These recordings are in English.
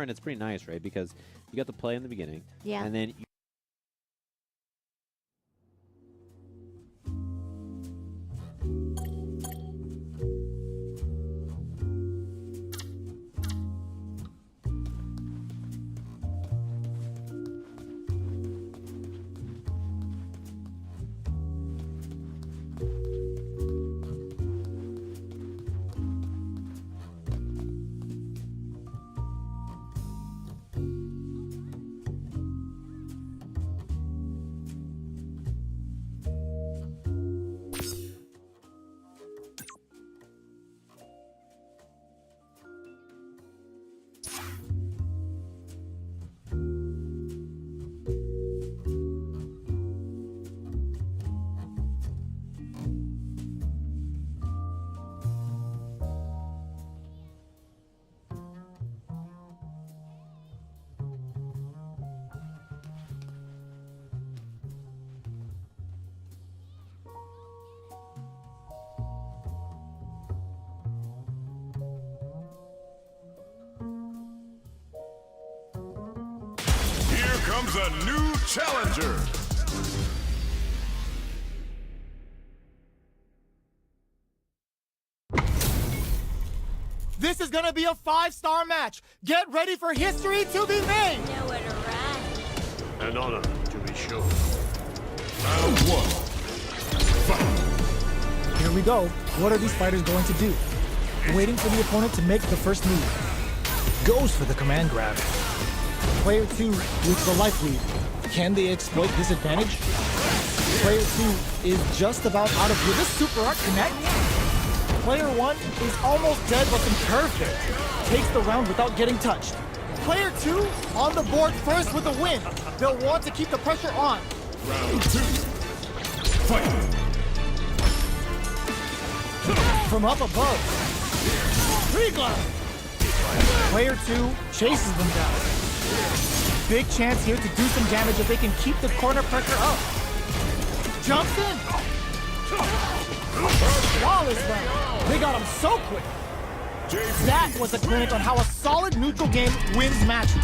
and it's pretty nice, right? Because you got the play in the beginning, Yeah. and then Here comes a new challenger. This is gonna be a 5-star match. Get ready for history to be made. Nowhere to run. An honor, to be sure. Round one. Fight. Here we go. What are these fighters going to do? Waiting for the opponent to make the first move. Goes for the command grab. Player 2 with the life lead. Can they exploit this advantage? Player 2 is just about out of here. This super art connect? Player 1 is almost dead but imperfect. Takes the round without getting touched. Player 2 on the board first with a win. They'll want to keep the pressure on. Round two. Fight. From up above. Regler! Player 2 chases them down. Big chance here to do some damage if they can keep the corner pressure up. Jumps in! Flawless round. They got him so quick. That was a clinic on how a solid neutral game wins matches.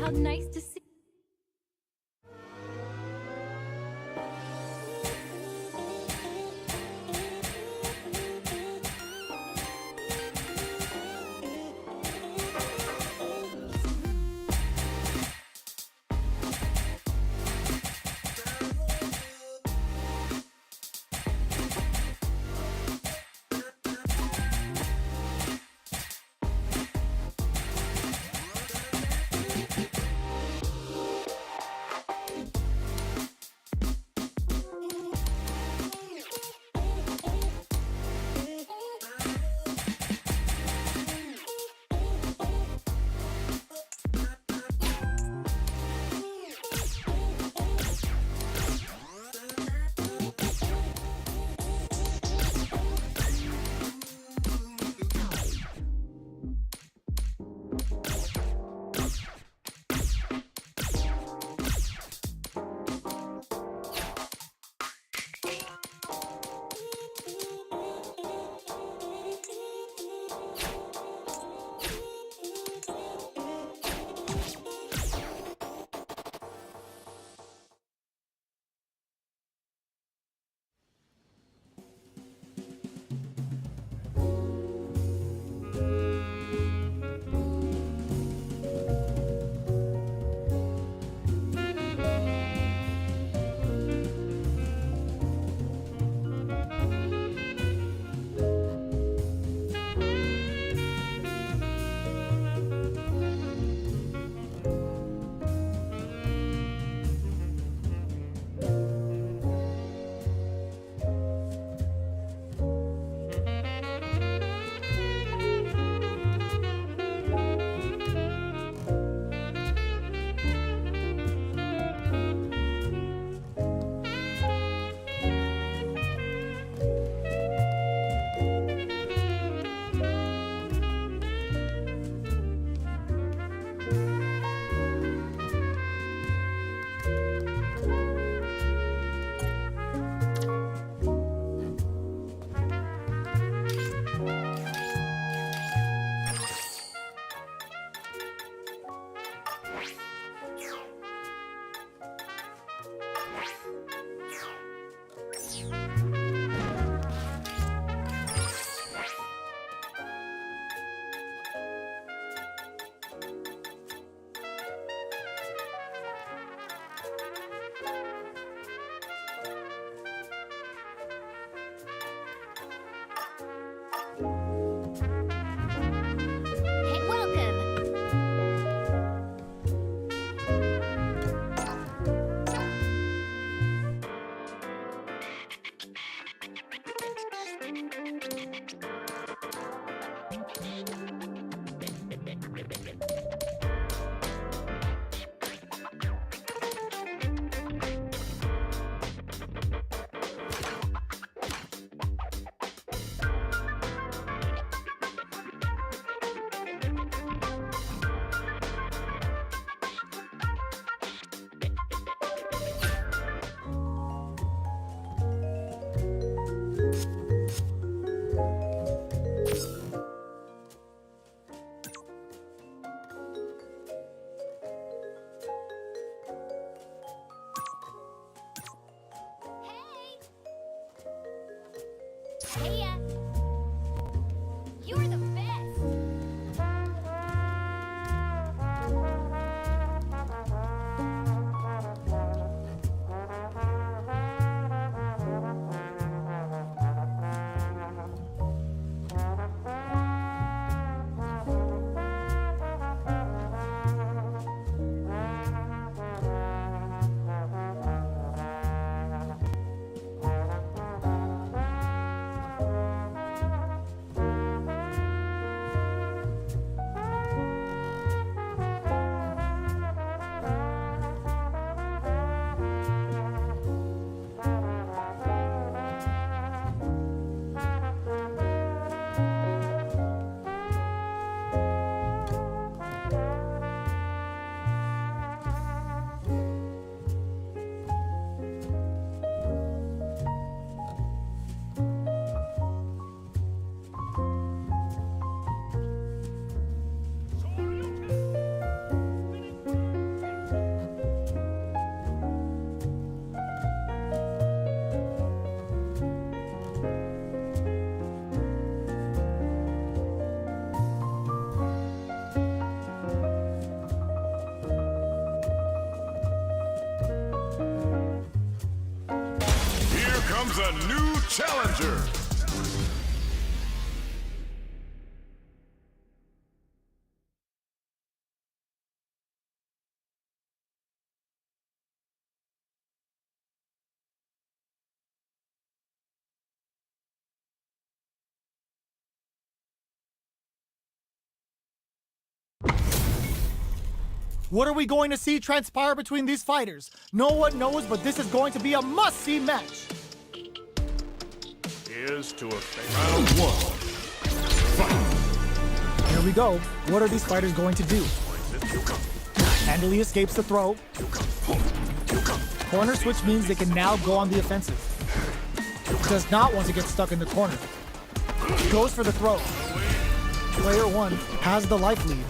How nice to see. comes a new challenger. What are we going to see transpire between these fighters? No one knows, but this is going to be a must-see match. Here's to a round one. Fight. Here we go. What are these fighters going to do? Handily escapes the throw. Corner switch means they can now go on the offensive. Does not want to get stuck in the corner. Goes for the throw. Player one has the life lead.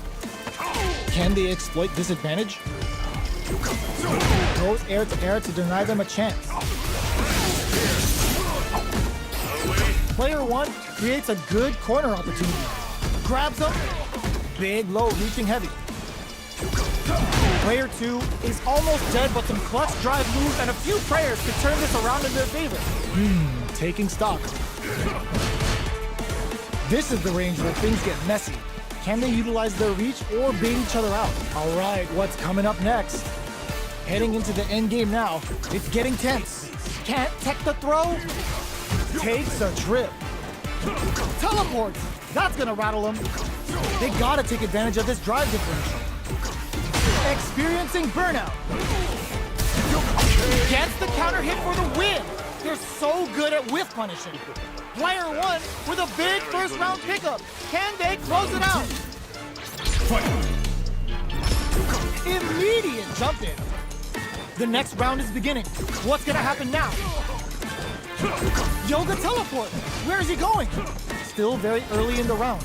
Can they exploit this advantage? Goes air to deny them a chance. Player one creates a good corner opportunity. Grabs him. Big low, reaching heavy. Player two is almost dead, but some clutch drive moves and a few prayers could turn this around in their favor. Taking stock. This is the range where things get messy. Can they utilize their reach or bait each other out? All right, what's coming up next? Heading into the end game now. It's getting tense. Can't tech the throw. Takes a trip. Teleports. That's gonna rattle him. They gotta take advantage of this drive differential. Experiencing burnout. Gets the counter hit for the win. They're so good at whiff punishing. Player one with a big first round pickup. Can they close it out? Immediate jump in. The next round is beginning. What's gonna happen now? Yoga teleport. Where is he going? Still very early in the round.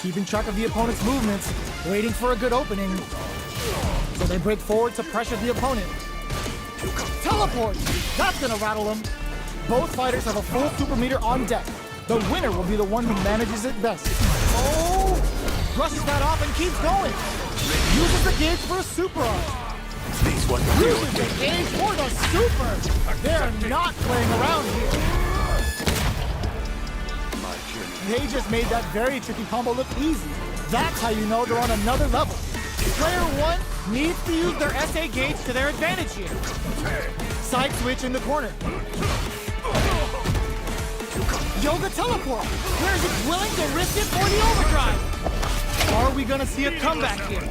Keeping track of the opponent's movements, waiting for a good opening. So they break forward to pressure the opponent. Teleport. That's gonna rattle him. Both fighters have a full super meter on deck. The winner will be the one who manages it best. Oh! Brushes that off and keeps going. Uses the gauge for a super arc. Uses the gauge for the super. They're not playing around here. They just made that very tricky combo look easy. That's how you know they're on another level. Player one needs to use their SA gauge to their advantage here. Side switch in the corner. Yoga teleport. Where is he willing to risk it for the overdrive? Are we gonna see a comeback here?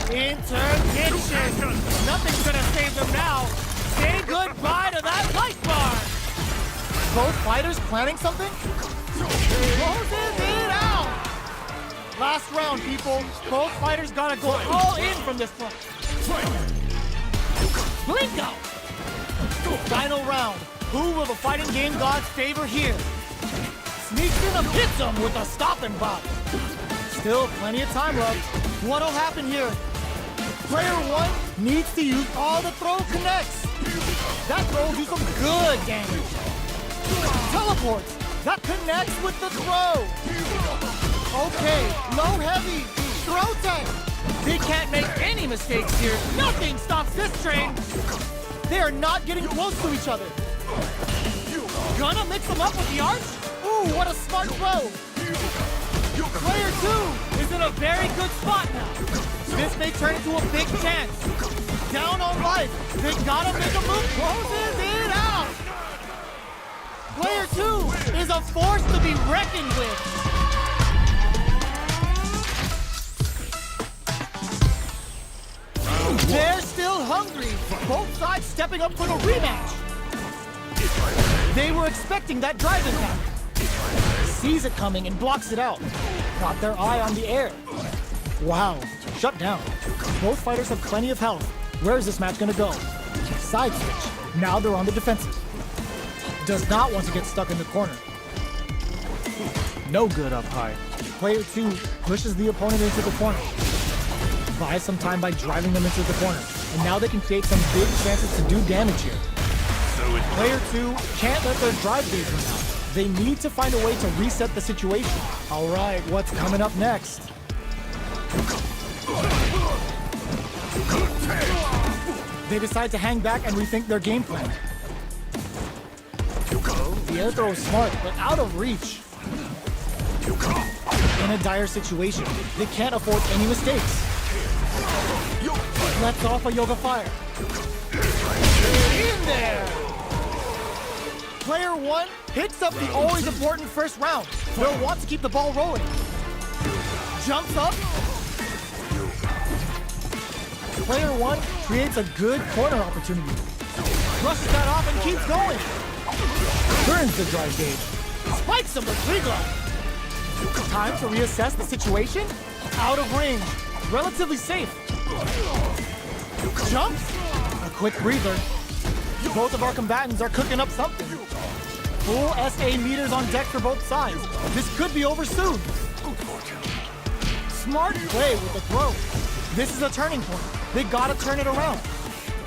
Interdiction. Nothing's gonna save them now. Say goodbye to that light bar. Both fighters planning something? Closes it out. Last round, people. Both fighters gotta go all in from this point. Blink out. Final round. Who will the fighting game gods favor here? Sneaks in and hits him with a stopping block. Still plenty of time left. What'll happen here? Player one needs to use all the throw connects. That throw will do some good damage. Teleports. That connects with the throw. Okay, low heavy. Throw tech. They can't make any mistakes here. Nothing stops this train. They are not getting close to each other. Gonna mix them up with the arch? Ooh, what a smart throw. Player two is in a very good spot now. This may turn into a big chance. Down on life. They gotta make a move. Closes it out. Player two is a force to be reckoned with. They're still hungry. Both sides stepping up for the rematch. They were expecting that drive impact. Sees it coming and blocks it out. Got their eye on the air. Wow, shut down. Both fighters have plenty of health. Where is this match gonna go? Side switch. Now they're on the defensive. Does not want to get stuck in the corner. No good up high. Player two pushes the opponent into the corner. Buys some time by driving them into the corner. And now they can create some big chances to do damage here. Player two can't let their drive gauge run out. They need to find a way to reset the situation. All right, what's coming up next? They decide to hang back and rethink their game plan. The air throw is smart, but out of reach. In a dire situation, they can't afford any mistakes. Lets off a Yoga Fire. In there! Player 1 picks up the always important first round. They'll want to keep the ball rolling. Jumps up. Player 1 creates a good corner opportunity. Brushes that off and keeps going. Burns the drive gauge. Spikes him with free glide. Time to reassess the situation. Out of range. Relatively safe. Jumps. A quick breather. Both of our combatants are cooking up something. Full SA meters on deck for both sides. This could be over soon. Smart play with the throw. This is a turning point. They gotta turn it around.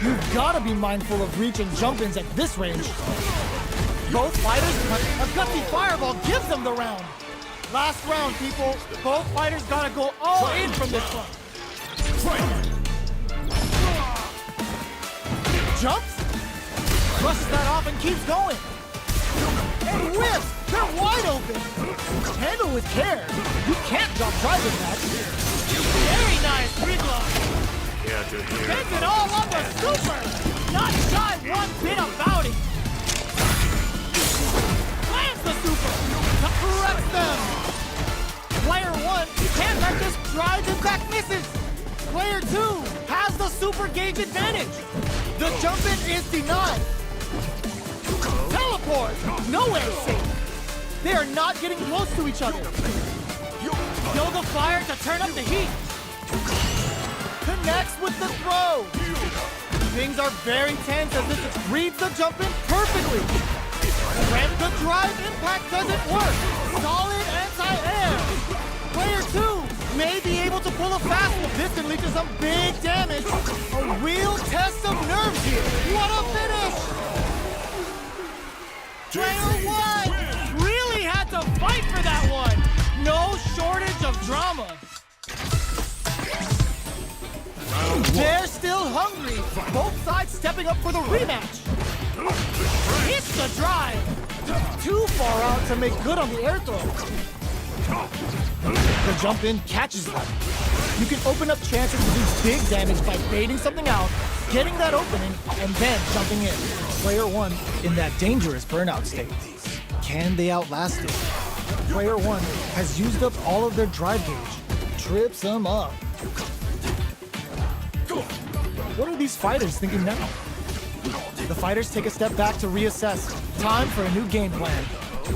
You've gotta be mindful of reach and jump-ins at this range. Both fighters, a gutsy fireball gives them the round. Last round, people. Both fighters gotta go all in from this one. Jumps. Brushes that off and keeps going. And whips! They're wide open! Handle with care. You can't drop drive with that. Very nice reglide. Spends it all on the super! Not shy one bit about it. Lands the super! To correct them! Player 1 can't let this drive and back misses! Player 2 has the super gauge advantage! The jump-in is denied! Teleport! Nowhere safe! They are not getting close to each other! Yoga Fire to turn up the heat! Connects with the throw! Things are very tense as this reads the jump-in perfectly! And the drive impact doesn't work! Solid anti-air! Player 2 may be able to pull a fast one. This can lead to some big damage! A real test of nerves here! What a finish! Player 1 really had to fight for that one! No shortage of drama! They're still hungry! Both sides stepping up for the rematch! Hits the drive! Too far out to make good on the air throw! The jump in catches them. You can open up chances to do big damage by baiting something out, getting that opening, and then jumping in. Player 1 in that dangerous burnout state. Can they outlast it? Player 1 has used up all of their drive gauge. Trips them up. What are these fighters thinking now? The fighters take a step back to reassess. Time for a new game plan.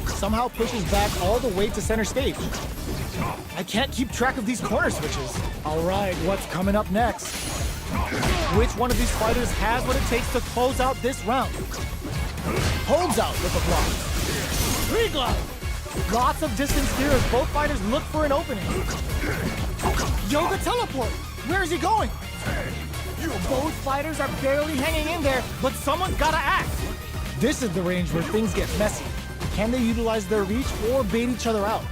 Somehow pushes back all the way to center stage. I can't keep track of these corner switches. All right, what's coming up next? Which one of these fighters has what it takes to close out this round? Holds out with a block. Free glide. Lots of distance here as both fighters look for an opening. Yoga teleport. Where is he going? Both fighters are barely hanging in there, but someone's gotta act. This is the range where things get messy. Can they utilize their reach or bait each other out?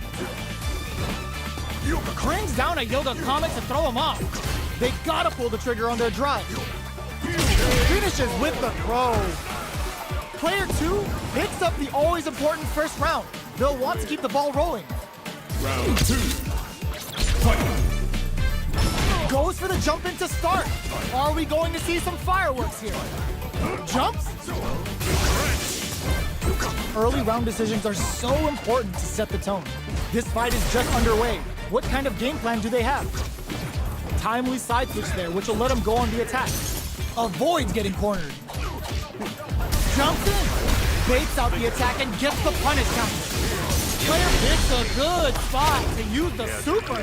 Crings down a Yoga Comet to throw him off. They gotta pull the trigger on their drive. Finishes with the throw. Player 2 picks up the always important first round. They'll want to keep the ball rolling. Round 2. Fight. Goes for the jump in to start. Are we going to see some fireworks here? Jumps? Early round decisions are so important to set the tone. This fight is just underway. What kind of game plan do they have? Timely side switch there, which will let him go on the attack. Avoids getting cornered. Jumps in. Baits out the attack and gets the punish counter. Player picks a good spot to use the super.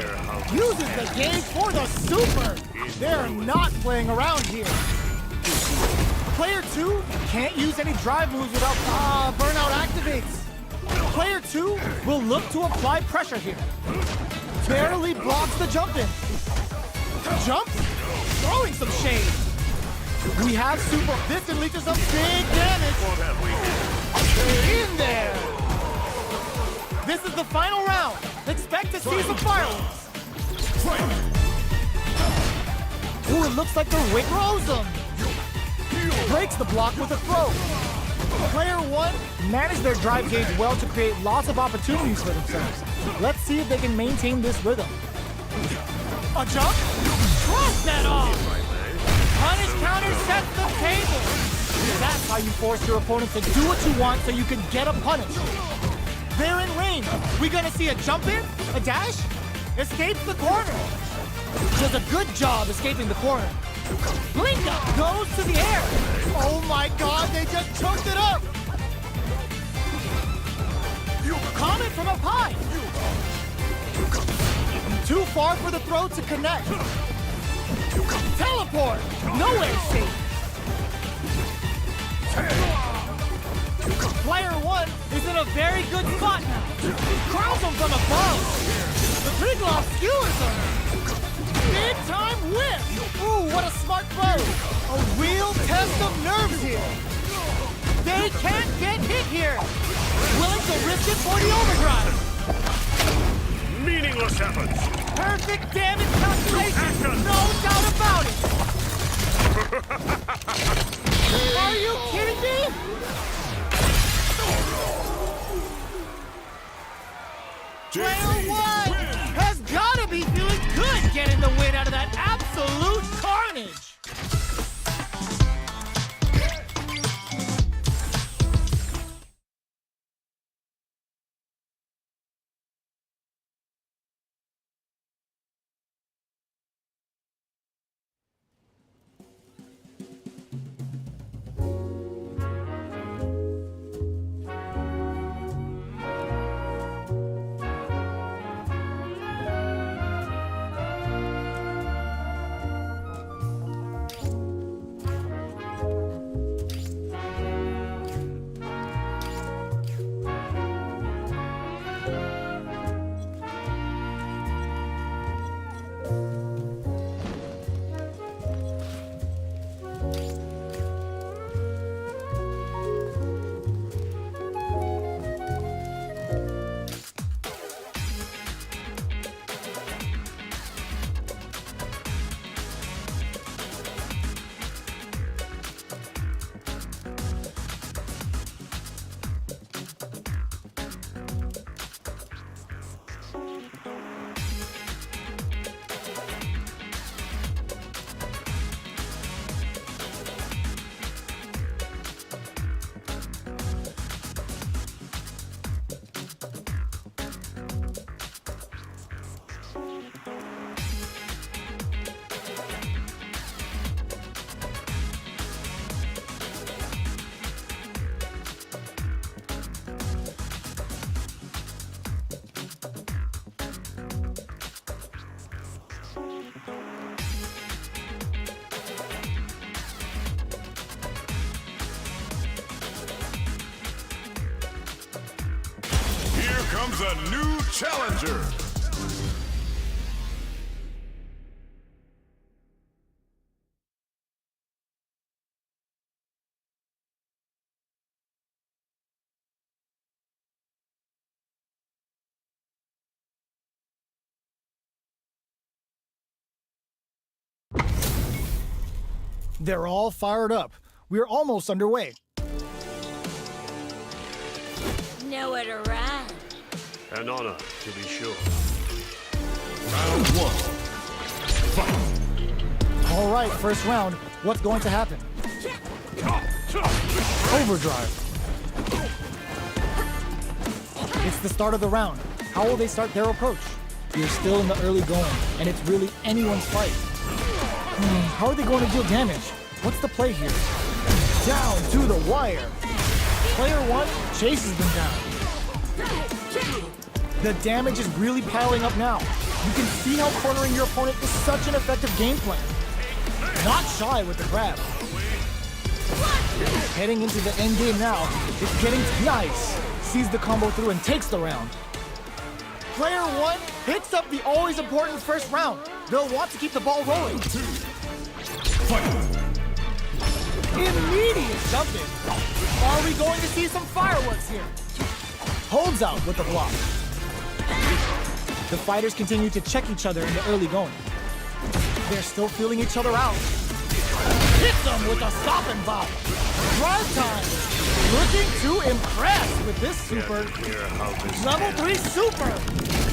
Uses the gauge for the super. They're not playing around here. Player 2 can't use any drive moves without burnout activates. Player 2 will look to apply pressure here. Barely blocks the jump in. Jumps, throwing some shade. We have super. This can lead to some big damage. In there. This is the final round. Expect to see some fireworks. Ooh, it looks like the ring throws him. Breaks the block with a throw. Player one managed their drive gauge well to create lots of opportunities for themselves. Let's see if they can maintain this rhythm. A jump? Cross that off! Punish counter sets the table! That's how you force your opponent to do what you want so you can get a punish. They're in range. We gonna see a jump in? A dash? Escapes the corner. Does a good job escaping the corner. Blink up goes to the air. Oh my god, they just choked it up! Comment from up high. Too far for the throw to connect. Teleport! Nowhere safe. Player one is in a very good spot now. Crowds him from above. The Triglav skewers him. Big time whip! Ooh, what a smart throw! A real test of nerves here. They can't get hit here. Willing to risk it for the overdrive. Meaningless efforts. Perfect damage calculation. No doubt about it. Are you kidding me? Player one has gotta be feeling good getting the win out of that absolute carnage. Comes a new challenger. They're all fired up. We're almost underway. Nowhere to run. An honor, to be sure. Round one. Fight. All right, first round. What's going to happen? Overdrive. It's the start of the round. How will they start their approach? We're still in the early going, and it's really anyone's fight. How are they going to deal damage? What's the play here? Down to the wire. Player one chases them down. The damage is really piling up now. You can see how cornering your opponent is such an effective game plan. Not shy with the grab. Heading into the end game now. It's getting nice. Sees the combo through and takes the round. Player one picks up the always important first round. They'll want to keep the ball rolling. Immediate jumping. Are we going to see some fireworks here? Holds out with the block. The fighters continue to check each other in the early going. They're still feeling each other out. Hits them with a stop and bop. Drive time. Looking to impress with this super. Hear how this Level 3 super!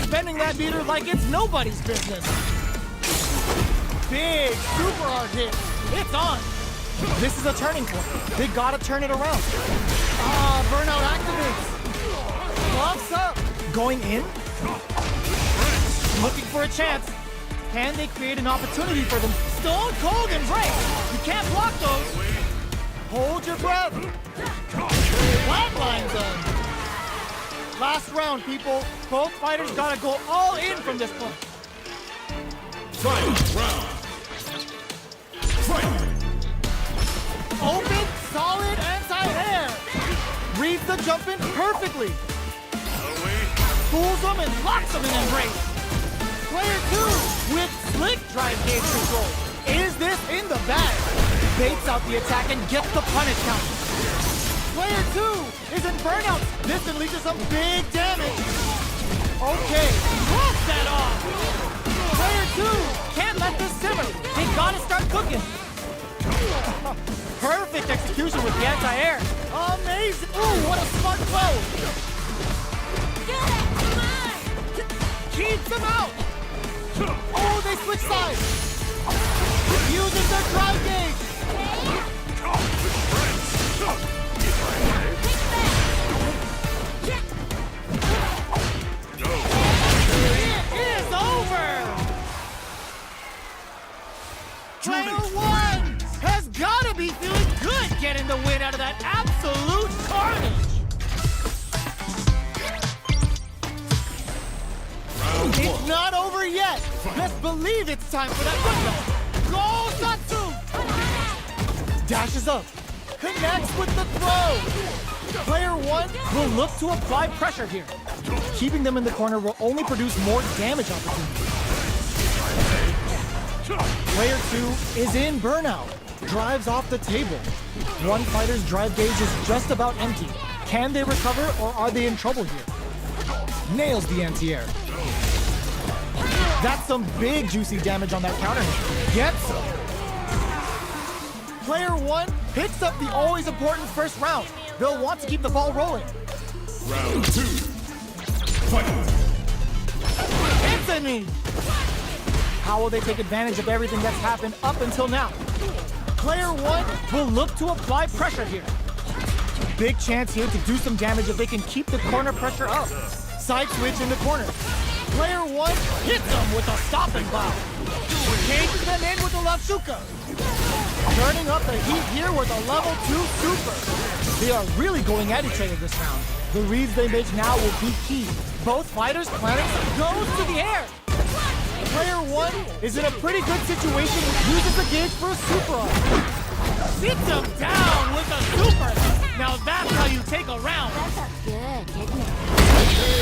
Spending that meter like it's nobody's business. Big super art hit. It's on. This is a turning point. They gotta turn it around. Burnout activates. Gloves up. Going in. Looking for a chance. Can they create an opportunity for them? Stone Cold Embrace. You can't block those. Hold your breath. Flatline done. Last round, people. Both fighters gotta go all in from this point. Fight round. Fight. Open, solid, anti-air. Reads the jump in perfectly. Fools them and locks them in embrace. Player 2 with slick drive gauge control. Is this in the bag? Baits out the attack and gets the punish count. Player 2 is in burnout. This can lead to some big damage. Okay, cross that off. Player 2 can't let this simmer. They gotta start cooking. Perfect execution with the anti-air. Amazing. Ooh, what a smart throw. Get it! Come on! Keeps them out. Oh, they switch sides. Uses their drive gauge. It is over. Player 1 has gotta be feeling good getting the win out of that absolute carnage. It's not over yet. Best believe it's time for that window. Go Satsu! Dashes up. Connects with the throw. Player 1 will look to apply pressure here. Keeping them in the corner will only produce more damage opportunities. Player 2 is in burnout. Drives off the table. One fighter's drive gauge is just about empty. Can they recover or are they in trouble here? Nails the anti-air. That's some big juicy damage on that counter hit. Gets some. Player 1 picks up the always important first round. They'll want to keep the ball rolling. Round 2. Fight. It's a knee. How will they take advantage of everything that's happened up until now? Player 1 will look to apply pressure here. Big chance here to do some damage if they can keep the corner pressure up. Side switch in the corner. Player 1 hits them with a stopping blow. Cages them in with a Latsuka. Turning up the heat here with a level 2 super. They are really going at each other this round. The reads they make now will be key. Both fighters planning goes to the air. Player 1 is in a pretty good situation and uses the gauge for a super up. Sits him down with a super. Now that's how you take a round. That's a good, didn't it?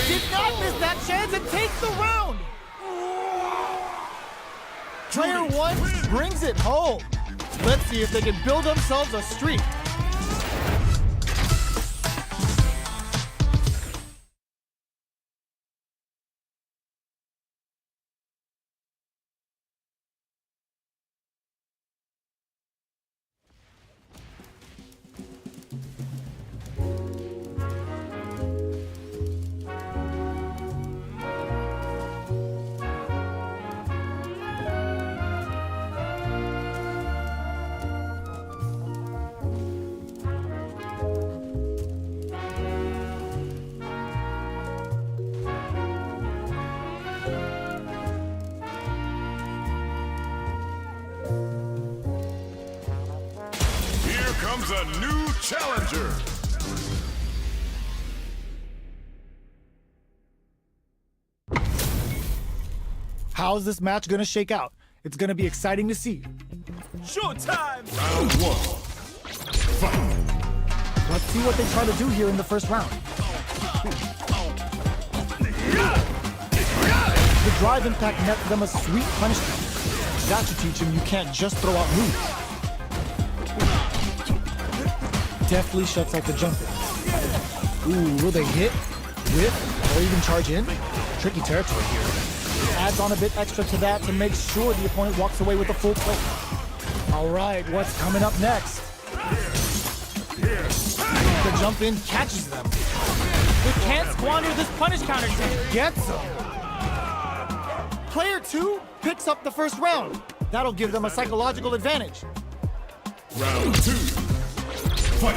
Did not miss that chance and takes the round. Player 1 brings it home. Let's see if they can build themselves a streak. Comes a new challenger. How's this match gonna shake out? It's gonna be exciting to see. Showtime! Round 1. Fight. Let's see what they try to do here in the first round. The drive impact net them a sweet punishment. That should teach him you can't just throw out moves. Deftly shuts out the jumper. Ooh, will they hit, whip, or even charge in? Tricky territory here. Adds on a bit extra to that to make sure the opponent walks away with a full plate. All right, what's coming up next? The jump in catches them. They can't squander this punish counter tank. Gets them. Player 2 picks up the first round. That'll give them a psychological advantage. Round 2. Fight.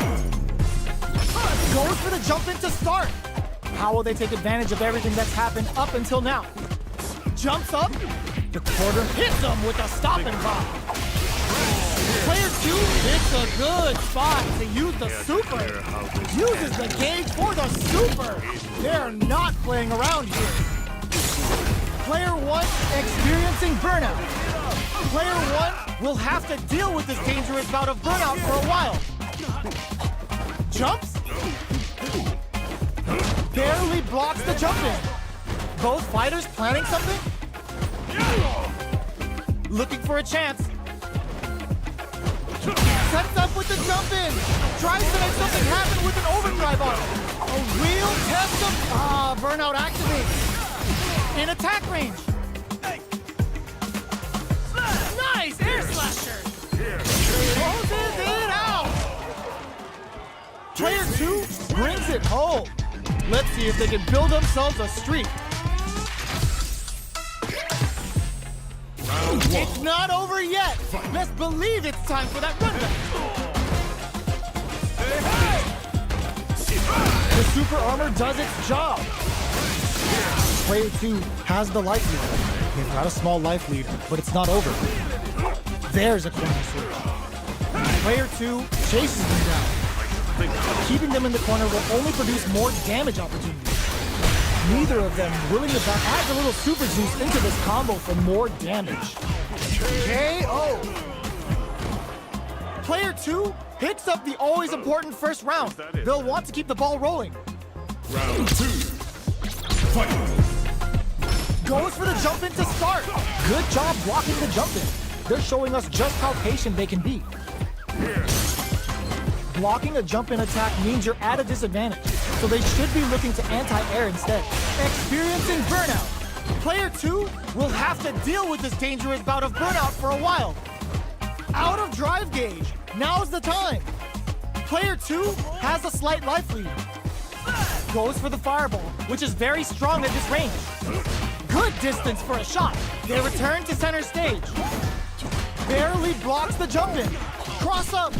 Goes for the jump in to start. How will they take advantage of everything that's happened up until now? Jumps up. The quarter hits them with a stop and pop. Player 2 hits a good spot to use the super. Uses the gauge for the super. They're not playing around here. Player 1 experiencing burnout. Player 1 will have to deal with this dangerous bout of burnout for a while. Jumps. Barely blocks the jump in. Both fighters planning something? Looking for a chance. Sets up with the jump in. Tries to make something happen with an overdrive on it. A real test of burnout activates. In attack range. Nice air slasher. Closes it out. Player 2 brings it home. Let's see if they can build themselves a streak. It's not over yet. Best believe it's time for that run back. The super armor does its job. Player 2 has the life lead. They've got a small life lead, but it's not over. There's a corner switch. Player 2 chases them down. Keeping them in the corner will only produce more damage opportunities. Neither of them willing to back adds a little super juice into this combo for more damage. KO! Player 2 picks up the always important first round. They'll want to keep the ball rolling. Round 2. Fight. Goes for the jump in to start. Good job blocking the jump in. They're showing us just how patient they can be. Blocking a jump in attack means you're at a disadvantage, so they should be looking to anti-air instead. Experiencing burnout. Player 2 will have to deal with this dangerous bout of burnout for a while. Out of drive gauge. Now's the time. Player 2 has a slight life lead. Goes for the fireball, which is very strong at this range. Good distance for a shot. They return to center stage. Barely blocks the jump in. Cross up.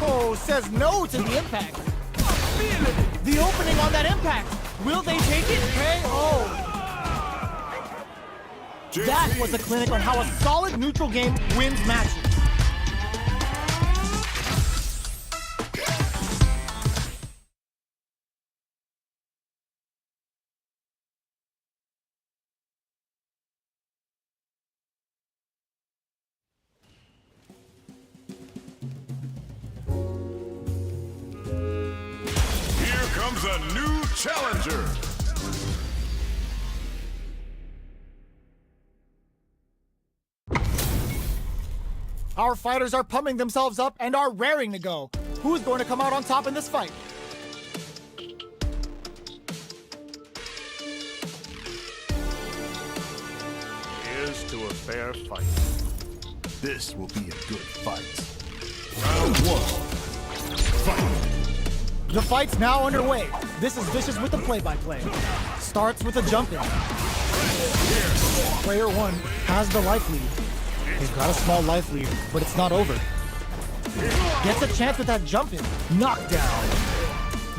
Oh, says no to the impact. The opening on that impact. Will they take it? KO. That was a clinic on how a solid neutral game wins matches. Here comes a new challenger. Our fighters are pumping themselves up and are raring to go. Who's going to come out on top in this fight? Here's to a fair fight. This will be a good fight. Round 1. Fight. The fight's now underway. This is Vicious with the play-by-play. Starts with a jump in. Player 1 has the life lead. He's got a small life lead, but it's not over. Gets a chance with that jump in. Knockdown.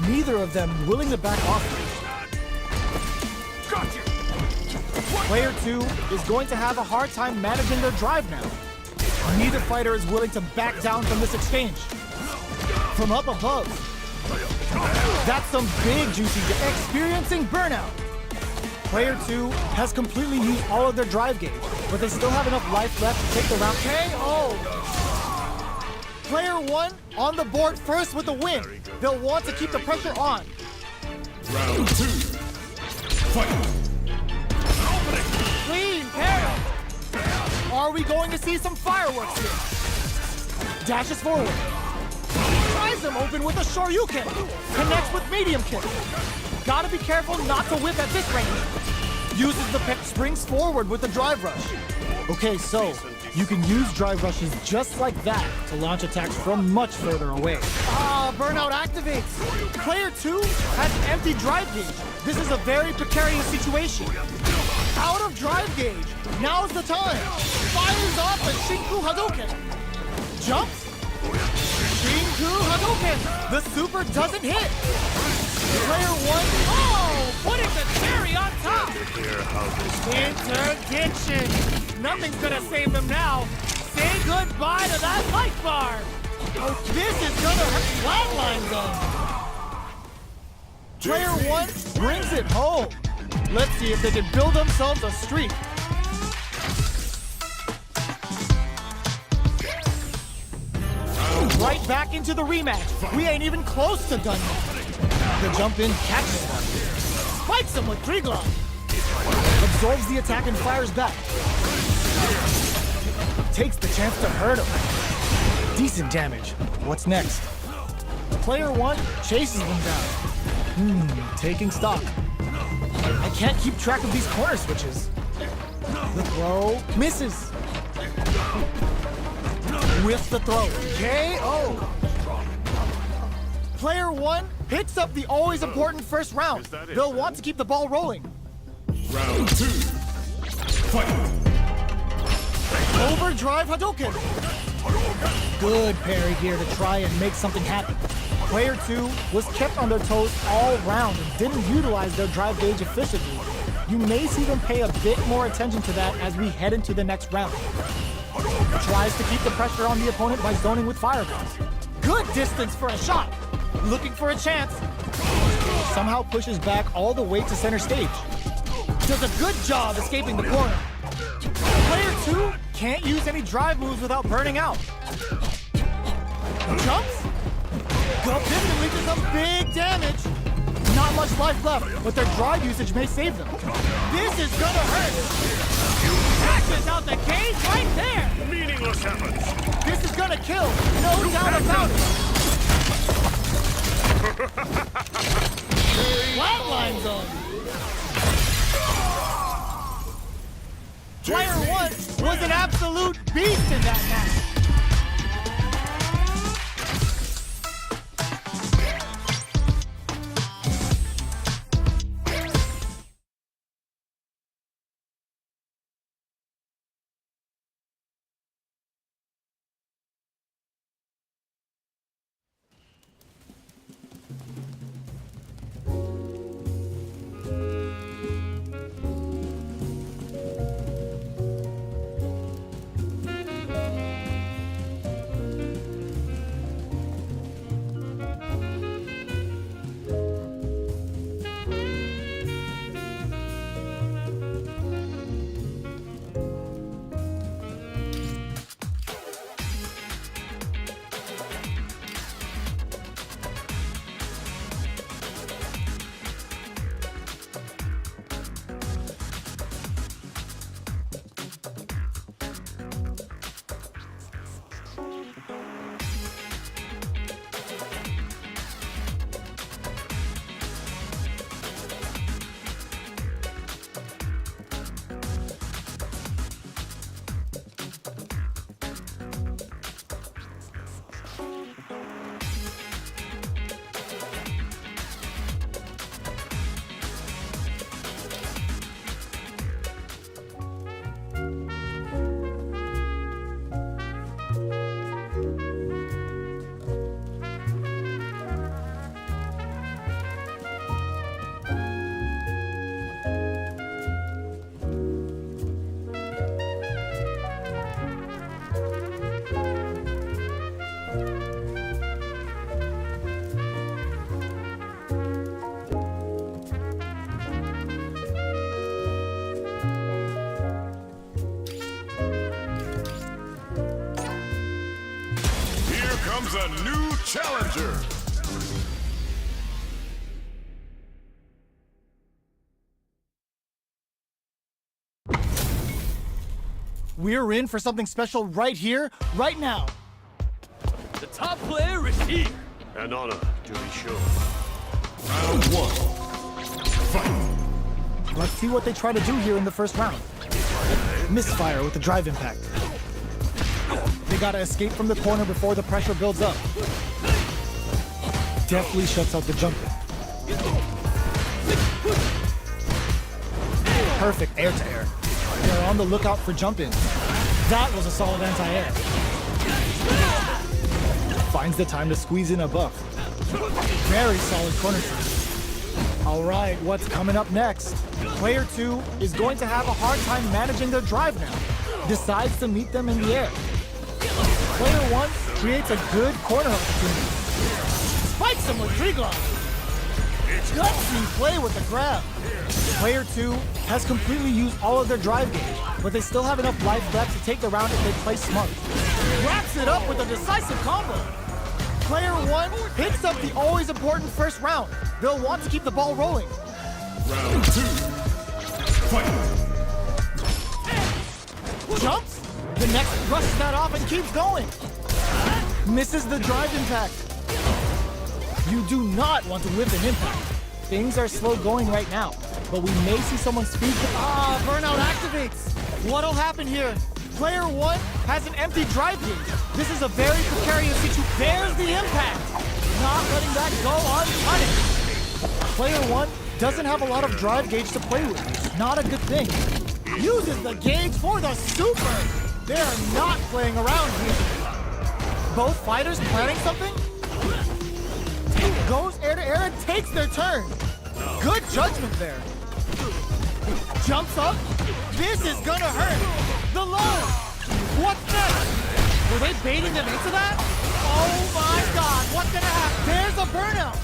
Neither of them willing to back off. Gotcha. Player 2 is going to have a hard time managing their drive now. Neither fighter is willing to back down from this exchange. From up above. That's some big juicy experiencing burnout. Player 2 has completely used all of their drive gauge, but they still have enough life left to take the round. KO! Player 1 on the board first with the win. They'll want to keep the pressure on. Round 2. Fight. Clean parry. Are we going to see some fireworks here? Dashes forward. Tries him open with a Shoryuken. Connects with medium kick. Gotta be careful not to whip at this range. Uses the pick, springs forward with the drive rush. Okay, so You can use drive rushes just like that to launch attacks from much further away. Ah, burnout activates. Player 2 has an empty drive gauge. This is a very precarious situation. Out of drive gauge. Now's the time. Fires off a Shinku Hadouken. Jumps. Shinku Hadouken. The super doesn't hit. Player 1. Oh, putting the cherry on top. Here, how this Interdiction. Nothing's gonna save them now. Say goodbye to that light bar. Oh, this is gonna hurt. Flatline zone. Player 1 brings it home. Let's see if they can build themselves a streak. Right back into the rematch. We ain't even close to done yet. The jump in catches him. Spikes him with Kriegler. Absorbs the attack and fires back. Takes the chance to hurt him. Decent damage. What's next? Player 1 chases him down. Taking stock. I can't keep track of these corner switches. The throw misses. With the throw. KO. Player 1 picks up the always important first round. They'll want to keep the ball rolling. Round 2. Fight. Overdrive Hadouken. Good parry here to try and make something happen. Player 2 was kept on their toes all round and didn't utilize their drive gauge efficiently. You may see them pay a bit more attention to that as we head into the next round. Tries to keep the pressure on the opponent by zoning with fireballs. Good distance for a shot. Looking for a chance. Somehow pushes back all the way to center stage. Does a good job escaping the corner. Player 2 can't use any drive moves without burning out. Jumps. Go instantly to some big damage. Not much life left, but their drive usage may save them. This is gonna hurt. Catches out the gauge right there. meaningless efforts. This is gonna kill. No doubt about it. Flatline zone. Player 1 was an absolute beast in that match. Comes a new challenger. We're in for something special right here, right now. The top player is here. An honor, to be sure. Round 1. Fight. Let's see what they try to do here in the first round. Misfire with the drive impact. They gotta escape from the corner before the pressure builds up. Deftly shuts out the jumper. Perfect air-to-air. They're on the lookout for jump-ins. That was a solid anti-air. Finds the time to squeeze in a buff. Very solid corner turn. All right, what's coming up next? Player 2 is going to have a hard time managing their drive now. Decides to meet them in the air. Player 1 creates a good corner opportunity. Spikes him with tree glove. Gutsy play with the grab. Player 2 has completely used all of their drive gauge, but they still have enough life left to take the round if they play smart. Wraps it up with a decisive combo. Player 1 picks up the always important first round. They'll want to keep the ball rolling. Round 2. Fight. Jumps. The next rushes that off and keeps going. Misses the drive impact. You do not want to whip an impact. Things are slow going right now, but we may see someone speed. Burnout activates. What'll happen here? Player 1 has an empty drive gauge. This is a very precarious situation. There's the impact. Not letting that go unpunished. Player 1 doesn't have a lot of drive gauge to play with. Not a good thing. Uses the gauge for the super. They're not playing around here. Both fighters planning something? Goes air to air and takes their turn. Good judgment there. Jumps up. This is gonna hurt. The low. What's next? Were they baiting them into that? Oh my God, what's gonna happen? There's a burnout.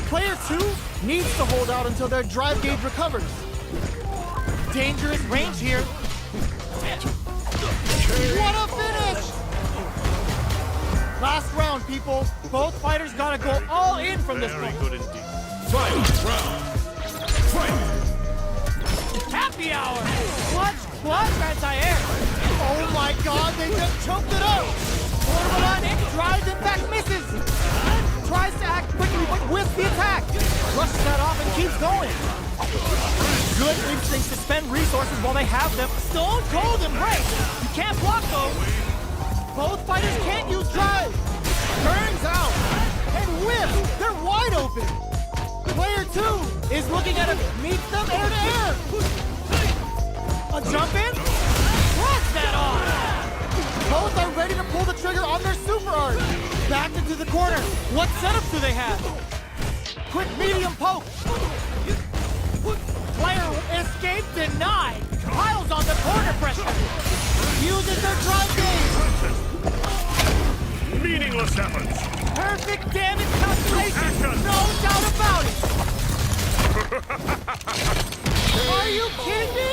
Player 2 needs to hold out until their drive gauge recovers. Dangerous range here. What a finish! Last round, people. Both fighters gotta go all in from this Very point. good indeed. Fight. Round. Fight. Happy hour! Clutch anti-air. Oh my God, they just choked it up. Portable on in, drives impact misses. Tries to act quickly, but whiffs the attack. Rushes that off and keeps going. Good instincts to spend resources while they have them. Stone cold embrace. You can't block those. Both fighters can't use drive. Turns out and whiffs. They're wide open. Player 2 is looking at him, meets them air to air. A jump in? Cross that off. Both are ready to pull the trigger on their super art. Back into the corner. What setups do they have? Quick medium poke. Player escape denied. Piles on the corner pressure. Uses their drive gauge. Meaningless efforts. Perfect damage calculation. No doubt about it. Are you kidding me?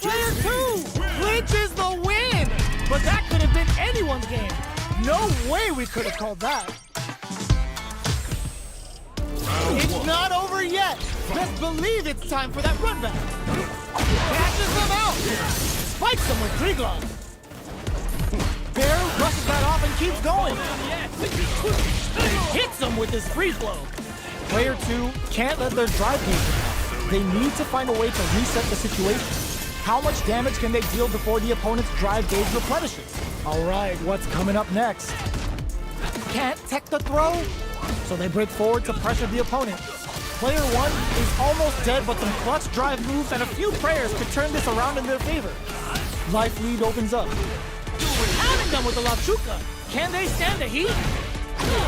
Player 2 clinches the win. But that could have been anyone's game. No way we could have called that. It's not over yet. Best believe it's time for that run back. Catches them out. Spikes them with three gloves. Bear rushes that off and keeps going. Hits them with his free flow. Player 2 can't let their drive gauge down. They need to find a way to reset the situation. How much damage can they deal before the opponent's drive gauge replenishes? All right, what's coming up next? Can't tech the throw? So they break forward to pressure the opponent. Player 1 is almost dead, but some clutch drive moves and a few prayers could turn this around in their favor. Life lead opens up. Having them with the Lachuka. Can they stand the heat?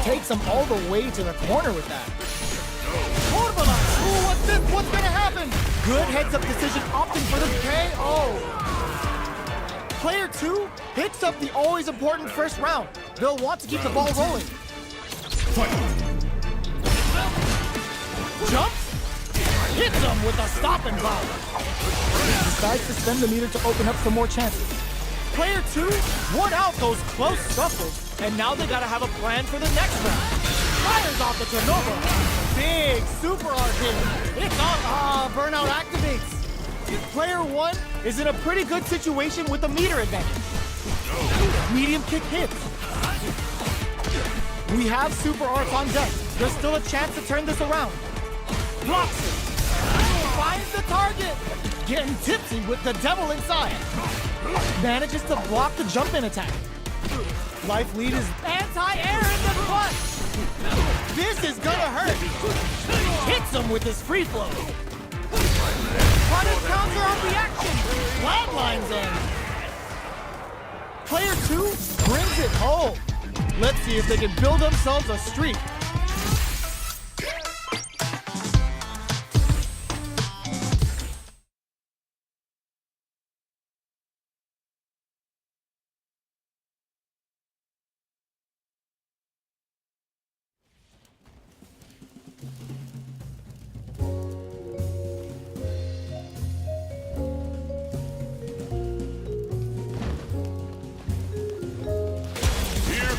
Takes them all the way to the corner with that. Ooh, what's this? What's gonna happen? Good heads-up decision, opting for the KO. Player 2 picks up the always important first round. They'll want to keep the ball rolling. Fight. Jumps. Hits them with a stop and block. Decides to spend the meter to open up some more chances. Player 2 won out those close scuffles, and now they gotta have a plan for the next round. Fires off the Chernobyl. Big super art hit. It's on. Burnout activates. Player 1 is in a pretty good situation with a meter advantage. Medium kick hits. We have super arts on deck. There's still a chance to turn this around. Blocks it. Finds the target. Getting tipsy with the devil inside. Manages to block the jump-in attack. Life lead is anti-air in the butt. This is gonna hurt. Hits him with his free flow. Punish counter on reaction. Flatlines in. Player 2 brings it home. Let's see if they can build themselves a streak.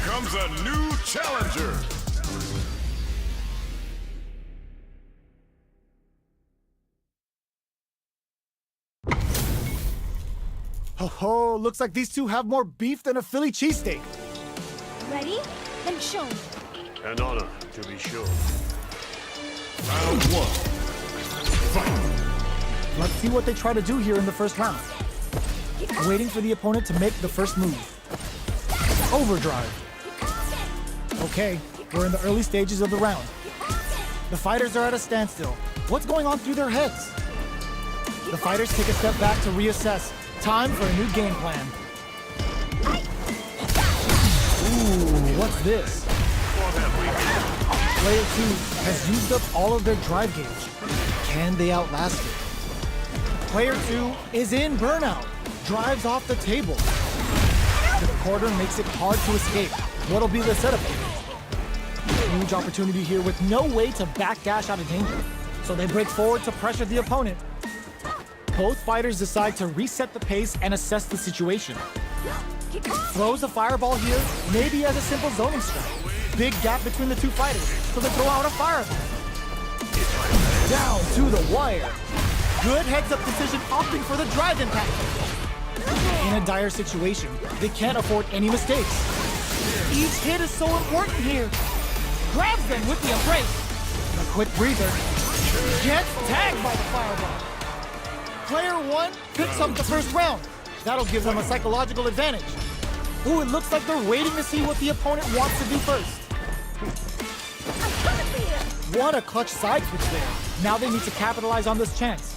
Comes a new challenger. Oh, looks like these two have more beef than a Philly cheesesteak. Ready? Then show me. An honor, to be sure. Round 1. Fight. Let's see what they try to do here in the first round. Waiting for the opponent to make the first move. Overdrive. Okay, we're in the early stages of the round. The fighters are at a standstill. What's going on through their heads? The fighters take a step back to reassess. Time for a new game plan. Ooh, what's this? Player 2 has used up all of their drive gauge. Can they outlast it? Player 2 is in burnout. Drives off the table. The quarter makes it hard to escape. What'll be the setup here? Huge opportunity here with no way to backdash out of danger. So they break forward to pressure the opponent. Both fighters decide to reset the pace and assess the situation. Throws a fireball here, maybe as a simple zoning strike. Big gap between the two fighters, so they throw out a fireball. Down to the wire. Good heads-up decision, opting for the drive impact. In a dire situation, they can't afford any mistakes. Each hit is so important here. Grabs them with the embrace. A quick breather. Gets tagged by the fireball. Player 1 picks up the first round. That'll give them a psychological advantage. Ooh, it looks like they're waiting to see what the opponent wants to do first. What a clutch side switch there. Now they need to capitalize on this chance.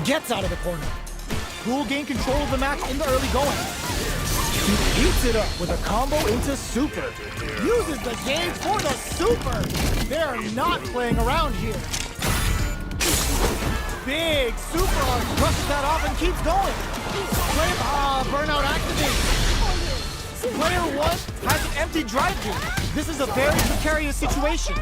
Gets out of the corner. Who will gain control of the match in the early going? He eats it up with a combo into super. Uses the gauge for the super. They're not playing around here. Big super arc brushes that off and keeps going. Burnout activates. Player 1 has an empty drive gauge. This is a very precarious situation.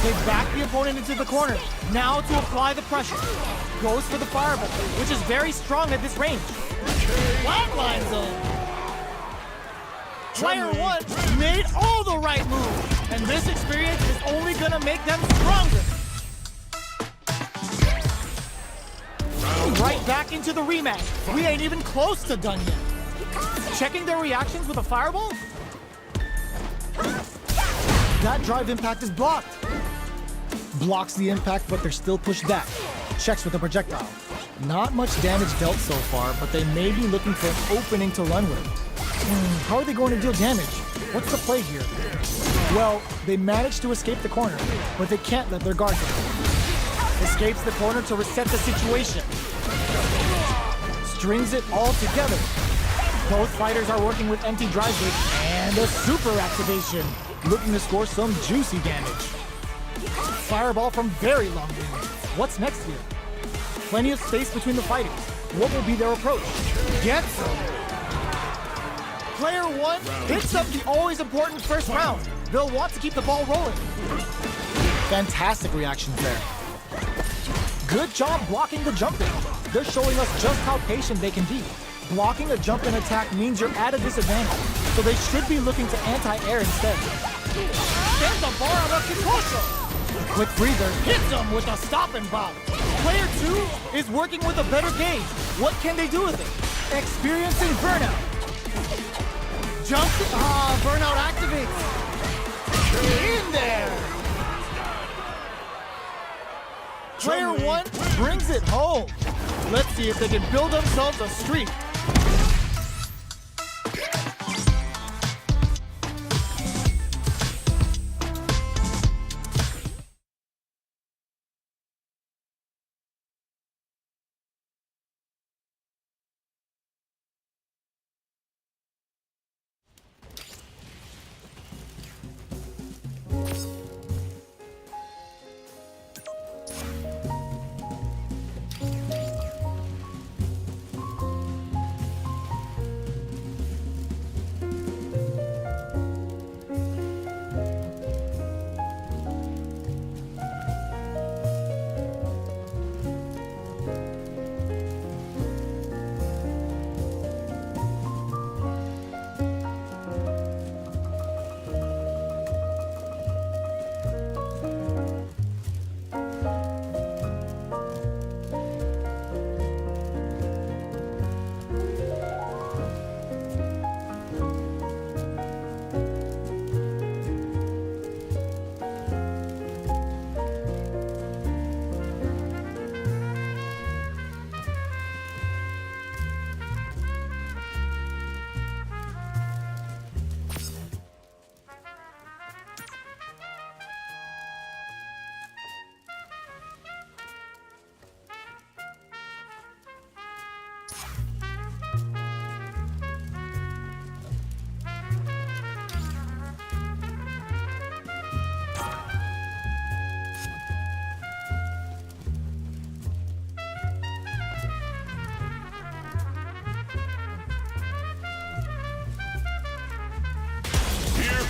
They back the opponent into the corner. Now to apply the pressure. Goes for the fireball, which is very strong at this range. Flatlines in. Player 1 made all the right moves. And this experience is only gonna make them stronger. Right back into the rematch. We ain't even close to done yet. Checking their reactions with a fireball? That drive impact is blocked. Blocks the impact, but they're still pushed back. Checks with a projectile. Not much damage dealt so far, but they may be looking for an opening to run with. How are they going to deal damage? What's the play here? Well, they managed to escape the corner, but they can't let their guard down. Escapes the corner to reset the situation. Strings it all together. Both fighters are working with empty drive gauge and a super activation, looking to score some juicy damage. Fireball from very long range. What's next here? Plenty of space between the fighters. What will be their approach? Gets them. Player 1 picks up the always important first round. They'll want to keep the ball rolling. Fantastic reactions there. Good job blocking the jump-in. They're showing us just how patient they can be. Blocking a jump-in attack means you're at a disadvantage, so they should be looking to anti-air instead. There's the bar on a Kikosho. Quick breather hits them with a stop and bop. Player 2 is working with a better gauge. What can they do with it? Experiencing burnout. Jumps, burnout activates. In there. Player one brings it home. Let's see if they can build themselves a streak.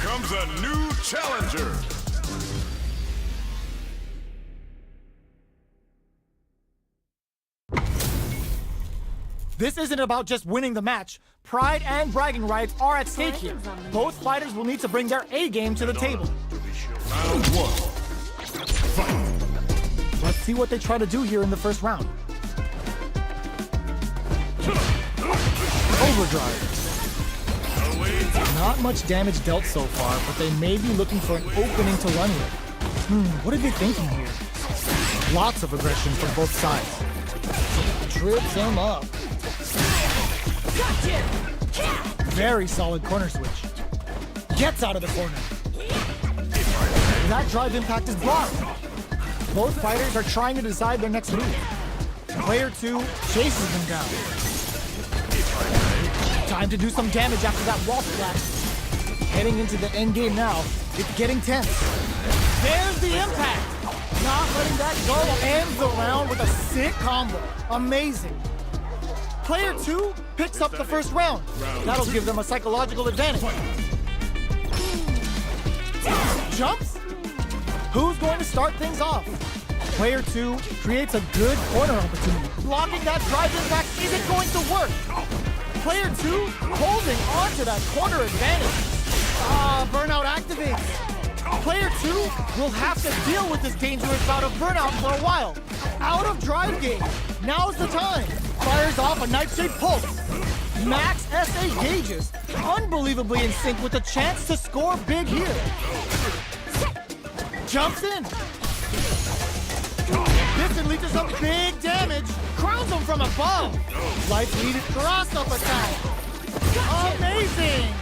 Comes a new challenger. This isn't about just winning the match. Pride and bragging rights are at stake here. Both fighters will need to bring their A game to the table. Round one. Fight. Let's see what they try to do here in the first round. Overdrive. Not much damage dealt so far, but they may be looking for an opening to run with. What are they thinking here? Lots of aggression from both sides. Trips him up. Very solid corner switch. Gets out of the corner. That drive impact is blocked. Both fighters are trying to decide their next move. Player two chases them down. Time to do some damage after that wall splash. Heading into the end game now. It's getting tense. There's the impact. Not letting that go. Ends the round with a sick combo. Amazing. Player two picks up the first round. That'll give them a psychological advantage. Jumps? Who's going to start things off? Player two creates a good corner opportunity. Blocking that drive impact isn't going to work. Player two holding on to that corner advantage. Burnout activates. Player two will have to deal with this dangerous bout of burnout for a while. Out of drive gauge. Now's the time. Fires off a Nightshade Pulse. Max SA gauges. Unbelievably in sync with a chance to score big here. Jumps in. This can lead to some big damage. Crowns him from above. Life lead cross up attack. Amazing.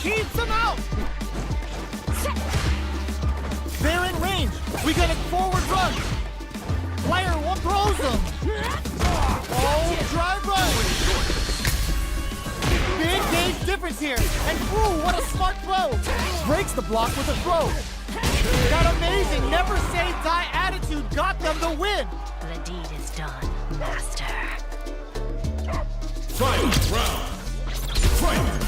Keeps him out. They're in range. We got a forward run. Player one throws him. Oh, drive run. Big gauge difference here. And ooh, what a smart throw. Breaks the block with a throw. That amazing never say die attitude got them the win. The deed is done, master. Fight round. Fight.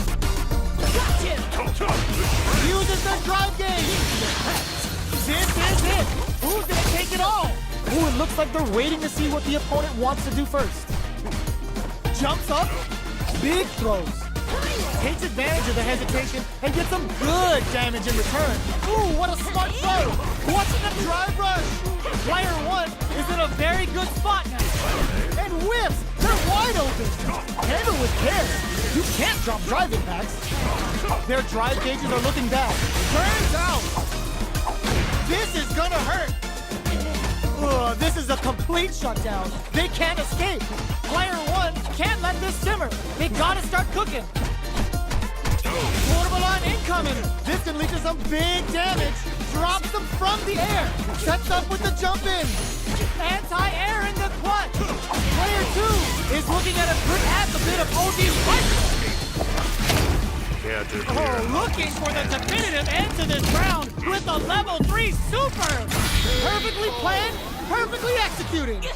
Uses the drive gauge. This is it. Who's gonna take it all? Ooh, it looks like they're waiting to see what the opponent wants to do first. Jumps up. Big throws. Takes advantage of the hesitation and gets some good damage in return. Ooh, what a smart throw! Watching them drive rush! Player one is in a very good spot now. And whiffs! They're wide open! Handle with care. You can't drop drive impacts. Their drive gauges are looking bad. Turns out, this is gonna hurt. Ugh, this is a complete shutdown. They can't escape. Player 1 can't let this simmer. They gotta start cooking. Portable line incoming. This can lead to some big damage. Drops them from the air. Sets up with the jump in. Anti-air in the clutch. Player 2 is looking at a bit of OD fight. Looking for the definitive end to this round with a level 3 super. Perfectly planned, perfectly executed.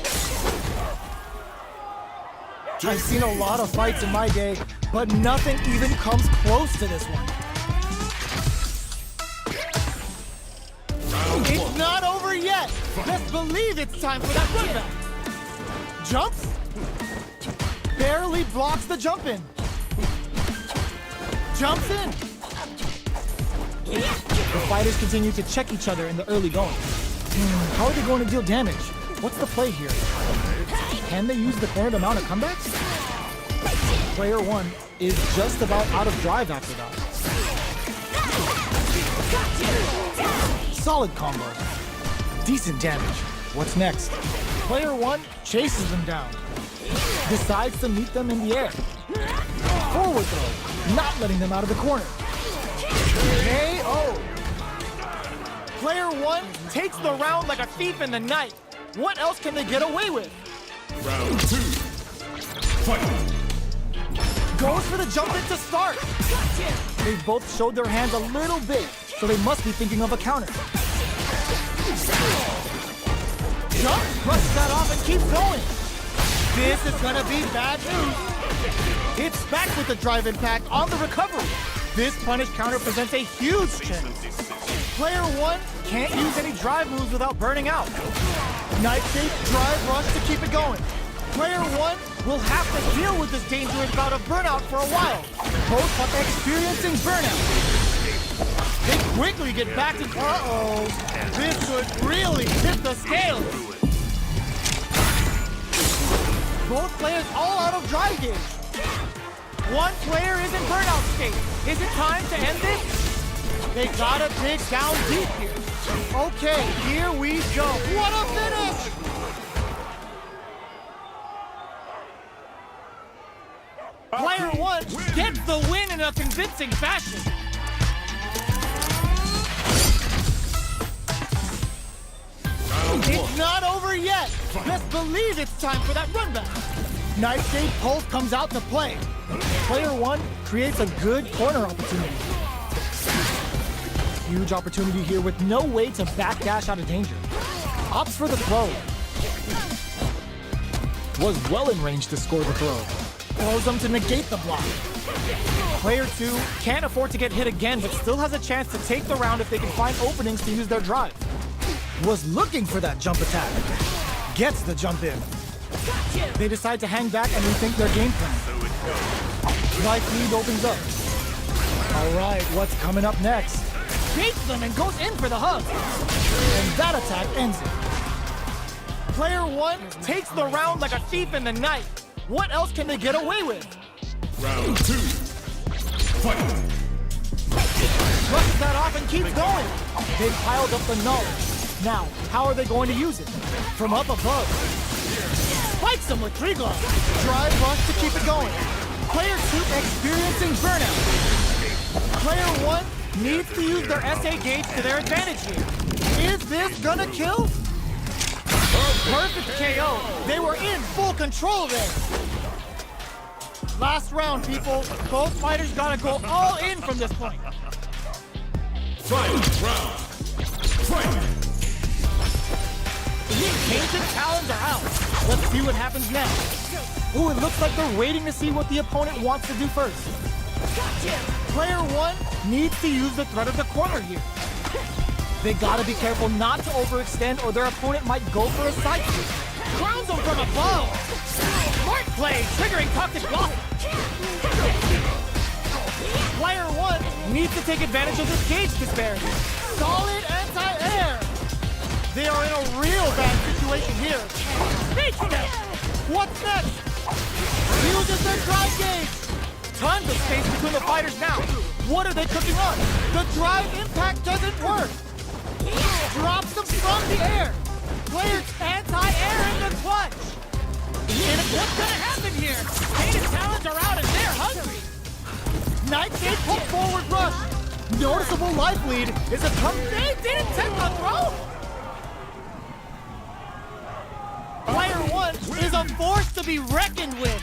I've seen a lot of fights in my day, but nothing even comes close to this one. It's not over yet. Let's believe it's time for that run back. Jumps. Barely blocks the jump in. Jumps in. The fighters continue to check each other in the early going. How are they going to deal damage? What's the play here? Can they use the cornered amount of comebacks? Player 1 is just about out of drive after that. Solid combo. Decent damage. What's next? Player 1 chases them down. Decides to meet them in the air. Forward throw, not letting them out of the corner. KO. Player 1 takes the round like a thief in the night. What else can they get away with? Round 2. Fight. Goes for the jump in to start. They've both showed their hands a little bit, so they must be thinking of a counter. Jump, brushes that off and keeps going. This is gonna be bad news. Hits back with the drive impact on the recovery. This punish counter presents a huge chance. Player 1 can't use any drive moves without burning out. Nightshade drive rush to keep it going. Player 1 will have to deal with this dangerous bout of burnout for a while. Both are experiencing burnout. They quickly get back to... Uh-oh. This could really tip the scale. Both players all out of drive gauge. One player is in burnout state. Is it time to end this? They gotta dig down deep here. Okay, here we go. What a finish! Player 1 gets the win in a convincing fashion. It's not over yet. Let's believe it's time for that run back. Nightshade Pulse comes out to play. Player 1 creates a good corner opportunity. Huge opportunity here with no way to backdash out of danger. Opts for the throw. Was well in range to score the throw. Throws them to negate the block. Player 2 can't afford to get hit again, but still has a chance to take the round if they can find openings to use their drive. Was looking for that jump attack. Gets the jump in. They decide to hang back and rethink their game plan. Life lead opens up. All right, what's coming up next? Baits them and goes in for the hug. And that attack ends it. Player 1 takes the round like a thief in the night. What else can they get away with? Round 2. Fight. Brushes that off and keeps going. They've piled up the knowledge. Now, how are they going to use it? From up above. Spikes them with tree glove. Drive rush to keep it going. Player 2 experiencing burnout. Player 1 needs to use their SA gauge to their advantage here. Is this gonna kill? Perfect KO. They were in full control there. Last round, people. Both fighters gotta go all in from this point. Final round. Fight. The ancient talons are out. Let's see what happens now. Ooh, it looks like they're waiting to see what the opponent wants to do first. Player 1 needs to use the threat of the corner here. They gotta be careful not to overextend or their opponent might go for a side sweep. Grounds them from above. Smart play, triggering toxic block. Player 1 needs to take advantage of this gauge disparity. Solid anti-air. They are in a real bad situation here. What's next? Uses their drive gauge. Tons of space between the fighters now. What are they cooking on? The drive impact doesn't work. Drops them from the air. Player's anti-air in the clutch! And what's gonna happen here? Data talents are out and they're hungry. Nightshade pull forward rush! Noticeable life lead is a come. They didn't take the throw. Player 1 is a force to be reckoned with!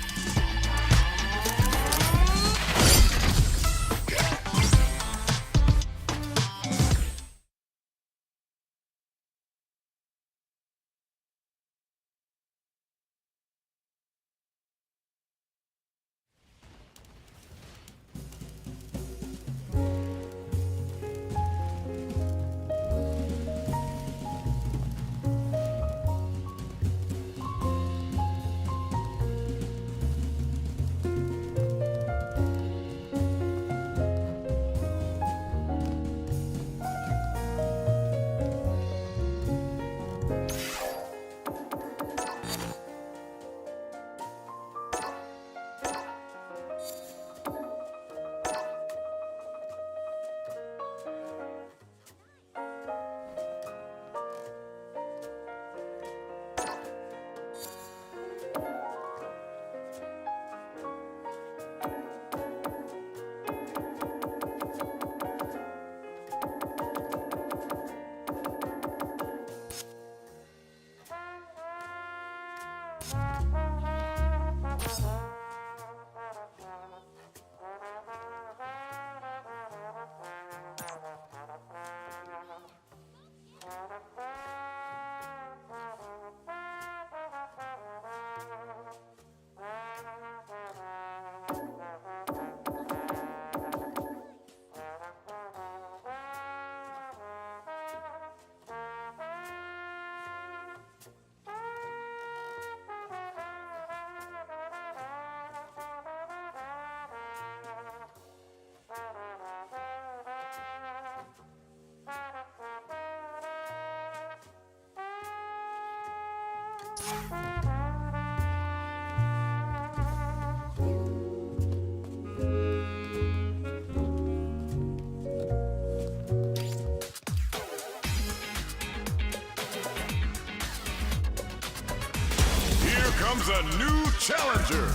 Here comes a new challenger.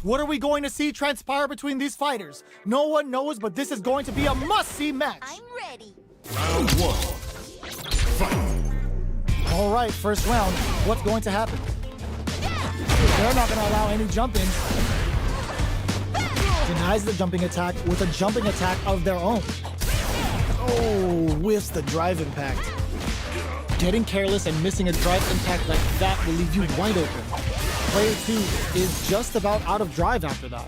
What are we going to see transpire between these fighters? No one knows, but this is going to be a must-see match. I'm ready. Round 1. Fight. All right, first round. What's going to happen? They're not going to allow any jump-ins. Denies the jumping attack with a jumping attack of their own. Oh, whiffs the drive impact. Getting careless and missing a drive impact like that will leave you wide open. Player 2 is just about out of drive after that.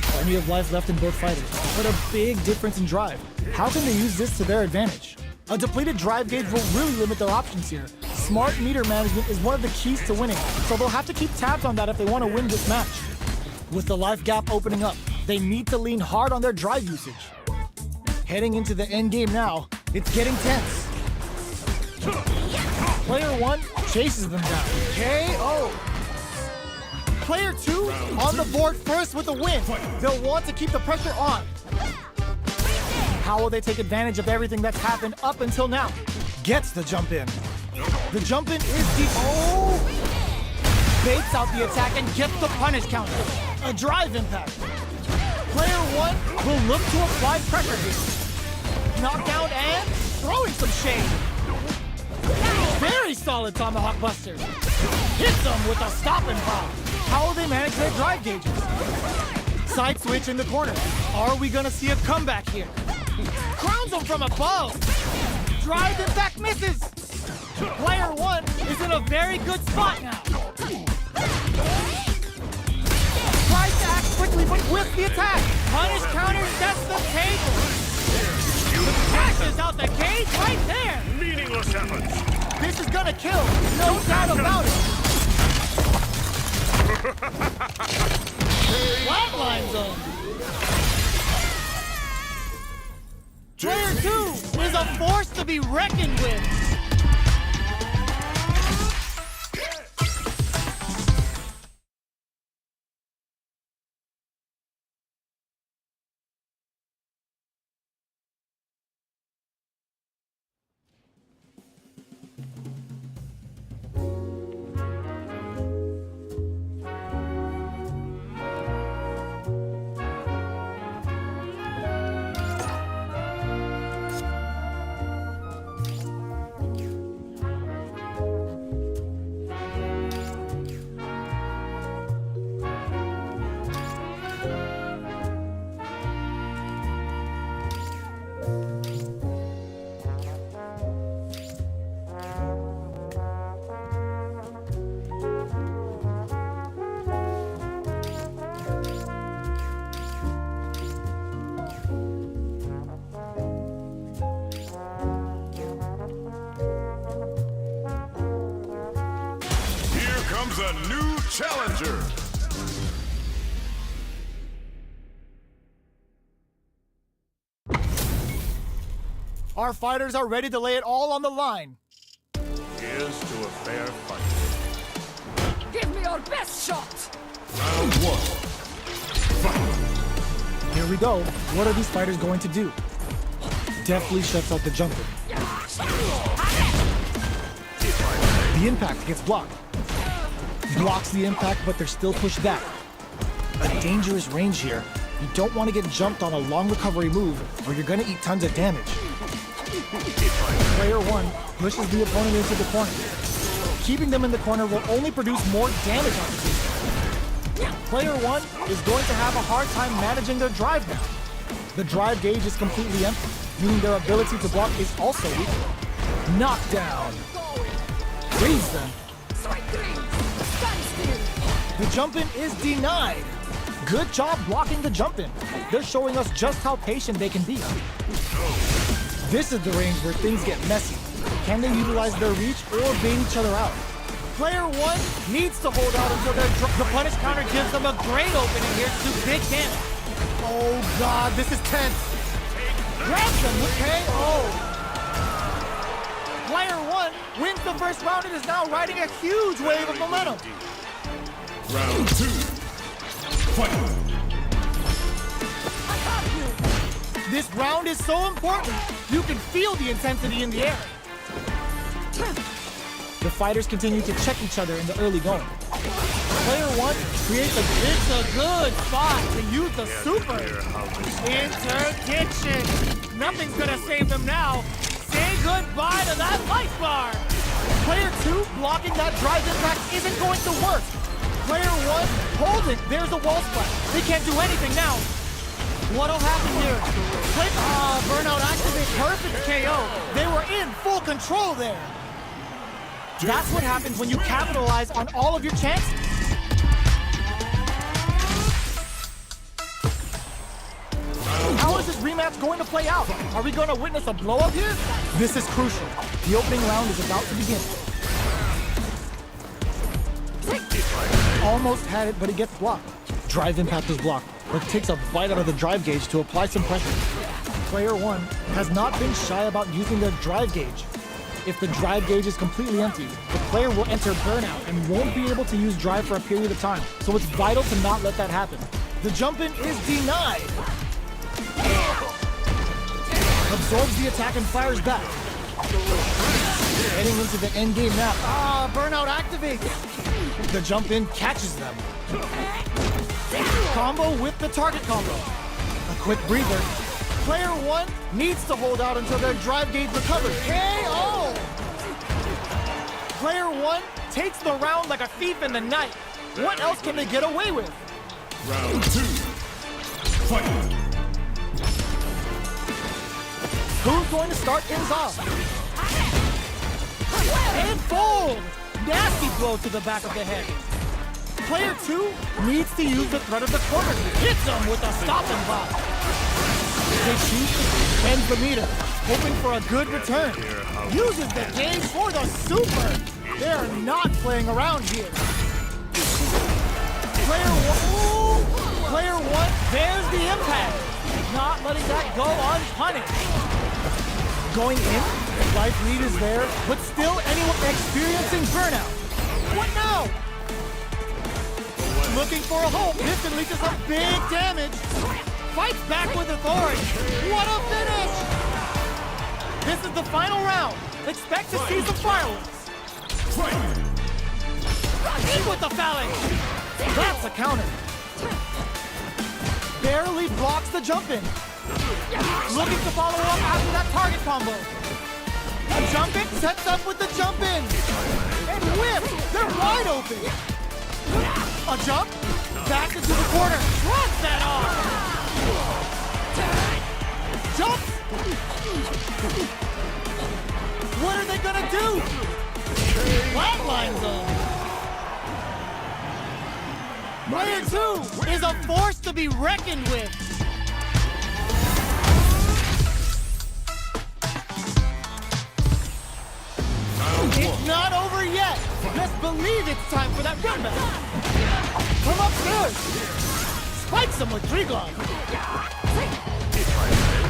Plenty of life left in both fighters, but a big difference in drive. How can they use this to their advantage? A depleted drive gauge will really limit their options here. Smart meter management is one of the keys to winning, so they'll have to keep tabs on that if they want to win this match. With the life gap opening up, they need to lean hard on their drive usage. Heading into the end game now, it's getting tense. Player 1 chases them down. KO! Player 2 on the board first with a win. They'll want to keep the pressure on. How will they take advantage of everything that's happened up until now? Gets the jump in. The jump in is deep. Oh! Baits out the attack and gets the punish counter. A drive impact. Player 1 will look to apply pressure here. Knockdown and throwing some shade. Very solid tomahawk buster. Hits them with a stopping power. How will they manage their drive gauges? Side switch in the corner. Are we gonna see a comeback here? Crowns them from above. Drive impact misses. Player 1 is in a very good spot now. Tries to act quickly, but with the attack. Punish counter sets the table. Cashes out the cage right there. Meaningless efforts. This is gonna kill, no doubt about it. Flatline zone. Player 2 is a force to be reckoned with. comes a new challenger. Our fighters are ready to lay it all on the line. Here's to a fair fight. Give me your best shot! Round one. Fight. Here we go. What are these fighters going to do? Deftly shuts out the jumper. The impact gets blocked. Blocks the impact, but they're still pushed back. A dangerous range here. You don't want to get jumped on a long recovery move, or you're going to eat tons of damage. Player 1 pushes the opponent into the corner. Keeping them in the corner will only produce more damage opportunities. Player 1 is going to have a hard time managing their drive now. The drive gauge is completely empty, meaning their ability to block is also weak. Knockdown. Freeze them. The jump-in is denied. Good job blocking the jump-in. They're showing us just how patient they can be. This is the range where things get messy. Can they utilize their reach or bait each other out? Player 1 needs to hold out until The punish counter gives them a great opening here to do big damage. Oh God, this is tense. Grabs them with KO. Player 1 wins the first round and is now riding a huge wave of momentum. Round two. Fight. This round is so important. You can feel the intensity in the air. The fighters continue to check each other in the early going. Player 1 creates It's a good spot to use the super. interdiction. Nothing's gonna save them now. Say goodbye to that life bar. Player 2 blocking that drive impact isn't going to work. Player 1 holds it. There's a wall splash. They can't do anything now. What'll happen here? Burnout activate. Perfect KO. They were in full control there. That's what happens when you capitalize on all of your chances. How is this rematch going to play out? Are we going to witness a blow-up here? This is crucial. The opening round is about to begin. Almost had it, but it gets blocked. Drive impact is blocked, but it takes a bite out of the drive gauge to apply some pressure. Player 1 has not been shy about using their drive gauge. If the drive gauge is completely empty, the player will enter burnout and won't be able to use drive for a period of time. So it's vital to not let that happen. The jump-in is denied. Absorbs the attack and fires back. Heading into the end game now. Burnout activates. The jump-in catches them. Combo with the target combo. A quick breather. Player 1 needs to hold out until their drive gauge recovers. KO! Player 1 takes the round like a thief in the night. What else can they get away with? Round two. Fight. Who's going to start things off? And fold! Nasty blow to the back of the head. Player 2 needs to use the threat of the corner. Hits them with a stop and block. They choose to spend the meter, hoping for a good return. Uses the gauge for the super. They're not playing around here. Player 1, there's the impact. Not letting that go unpunished. Going in, life lead is there, but still anyone experiencing burnout. What now? Looking for a home. This can lead to some big damage. Fights back with authority. What a finish! This is the final round. Expect to see some fireworks. In with the phalanx. That's a counter. Barely blocks the jump-in. Looking to follow up after that target combo. A jump-in sets up with the jump-in. And whip! They're wide open. A jump, back into the corner. Runs that arm. Jump! What are they gonna do? Flatlines them. Player 2 is a force to be reckoned with. It's not over yet. This believe it's time for that run back. Come upstairs. Spikes him with 3 gloves.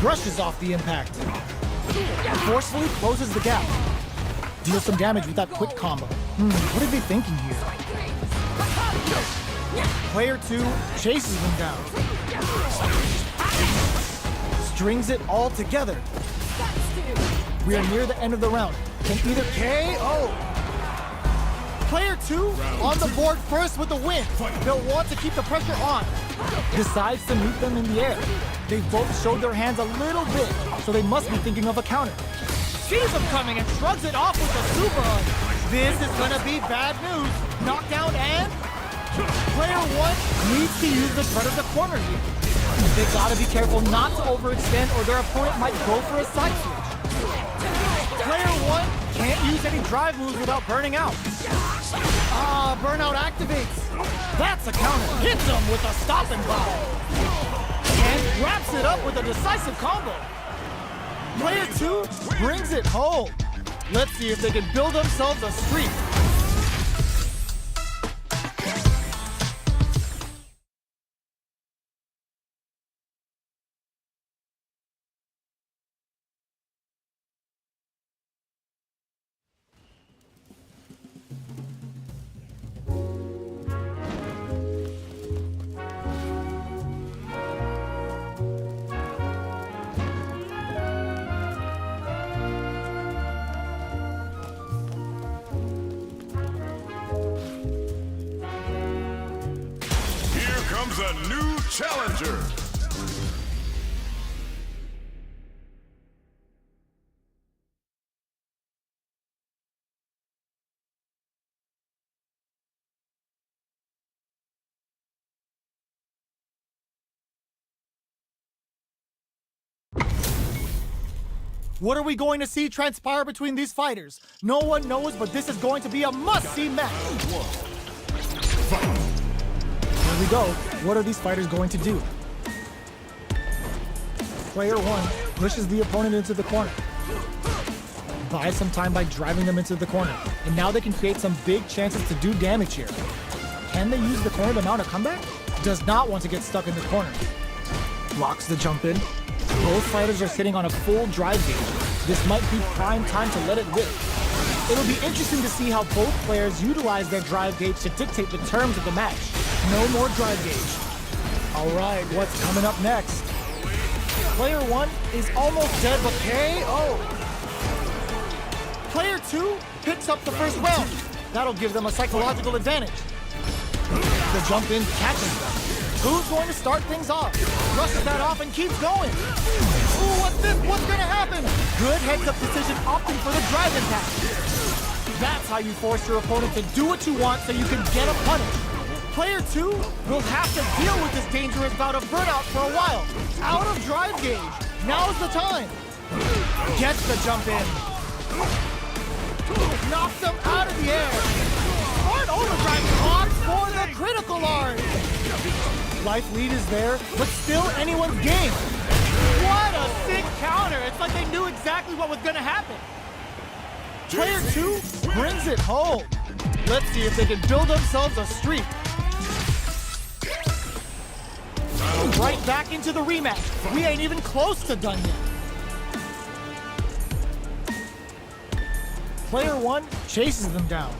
Brushes off the impact. Forcefully closes the gap. Deals some damage with that quick combo. What are they thinking here? Player 2 chases them down. Strings it all together. We are near the end of the round. Can either KO. Player 2 on the board first with the win. They'll want to keep the pressure on. Decides to meet them in the air. They both showed their hands a little bit, so they must be thinking of a counter. Sees him coming and shrugs it off with a super hug. This is gonna be bad news. Knockdown and player 1 needs to use the front of the corner here. They gotta be careful not to overextend or their opponent might go for a side switch. Player 1 can't use any drive moves without burning out. Burnout activates. That's a counter. Hits him with a stop and block. And wraps it up with a decisive combo. Player 2 brings it home. Let's see if they can build themselves a streak. Comes a new challenger. What are we going to see transpire between these fighters? No one knows, but this is going to be a must-see match. Here we go. What are these fighters going to do? Player 1 pushes the opponent into the corner. Buys some time by driving them into the corner. And now they can create some big chances to do damage here. Can they use the corner to mount a comeback? Does not want to get stuck in the corner. Blocks the jump in. Both fighters are sitting on a full drive gauge. This might be prime time to let it rip. It'll be interesting to see how both players utilize their drive gauge to dictate the terms of the match. No more drive gauge. All right, what's coming up next? Player 1 is almost dead, but KO. Player 2 picks up the first round. That'll give them a psychological advantage. The jump in catches them. Who's going to start things off? Brushes that off and keeps going. Ooh, what's this? What's gonna happen? Good heads-up decision, opting for the drive impact. That's how you force your opponent to do what you want so you can get a punish. Player 2 will have to deal with this dangerous bout of burnout for a while. Out of drive gauge. Now's the time. Gets the jump in. Knocks him out of the air. Smart overdrive opts for the critical art. Life lead is there, but still anyone's game. What a sick counter. It's like they knew exactly what was gonna happen. Player 2 brings it home. Let's see if they can build themselves a streak. Right back into the rematch. We ain't even close to done yet. Player 1 chases them down.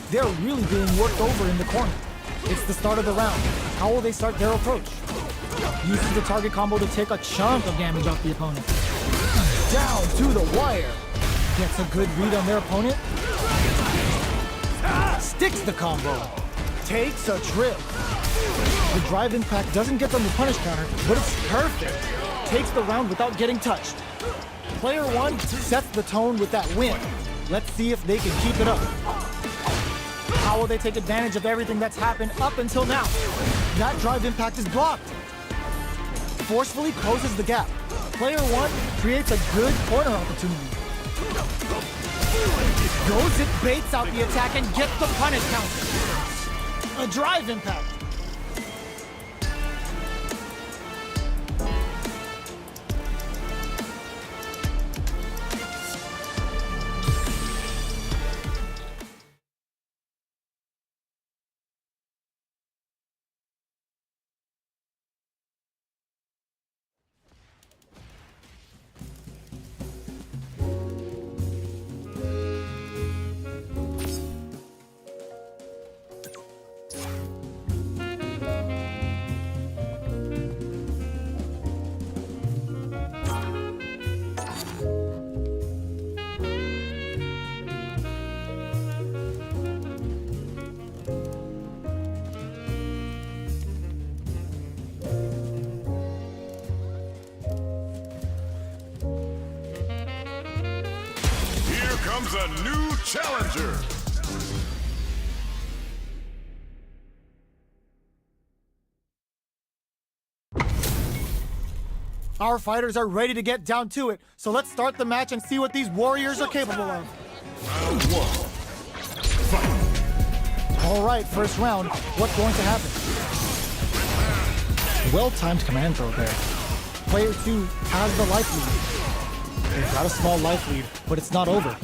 They're really being worked over in the corner. It's the start of the round. How will they start their approach? Uses the target combo to take a chunk of damage off the opponent. Down to the wire. Gets a good read on their opponent. Sticks the combo. Takes a trip. The drive impact doesn't get them the punish counter, but it's perfect. Takes the round without getting touched. Player 1 sets the tone with that win. Let's see if they can keep it up. How will they take advantage of everything that's happened up until now? That drive impact is blocked. Forcefully closes the gap. Player 1 creates a good corner opportunity. Goes it, baits out the attack, and gets the punish counter. A drive impact. comes a new challenger. Our fighters are ready to get down to it, so let's start the match and see what these warriors are capable of. Round one. Fight. All right, first round. What's going to happen? Well-timed command throw there. Player 2 has the life lead. They've got a small life lead, but it's not over.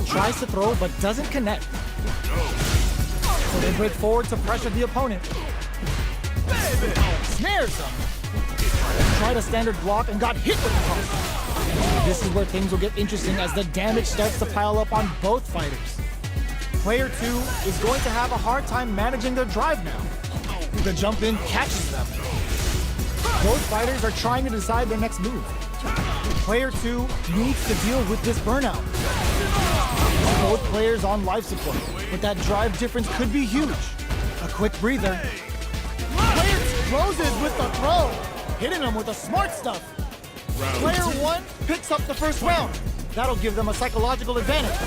Tries to throw, but doesn't connect. So they break forward to pressure the opponent. Snares him. Tried a standard block and got hit with the cross. This is where things will get interesting as the damage starts to pile up on both fighters. Player 2 is going to have a hard time managing their drive now. The jump in catches them. Both fighters are trying to decide their next move. Player 2 needs to deal with this burnout. Both players on life support, but that drive difference could be huge. A quick breather. Player 2 closes with the throw, hitting him with the smart stuff. Player 1 picks up the first round. That'll give them a psychological advantage.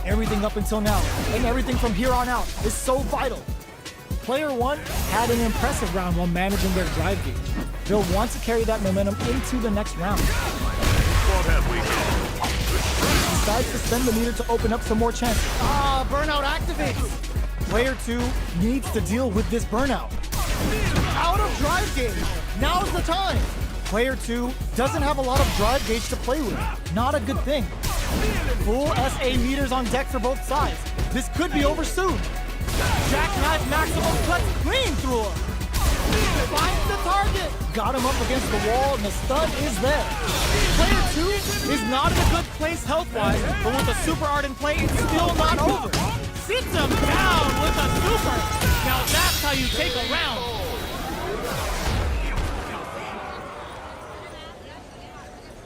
Everything up until now, and everything from here on out, is so vital. Player 1 had an impressive round while managing their drive gauge. They'll want to carry that momentum into the next round. What have we got? Decides to spend the meter to open up some more chances. Burnout activates! Player 2 needs to deal with this burnout. Out of drive gauge! Now's the time! Player 2 doesn't have a lot of drive gauge to play with. Not a good thing. Full SA meters on deck for both sides. This could be over soon. Jackknife maximum cuts clean through him. Finds the target. Got him up against the wall and the stun is there. Player 2 is not in a good place health-wise, but with a super art in play, it's still not over. Sits him down with a super. Now that's how you take a round.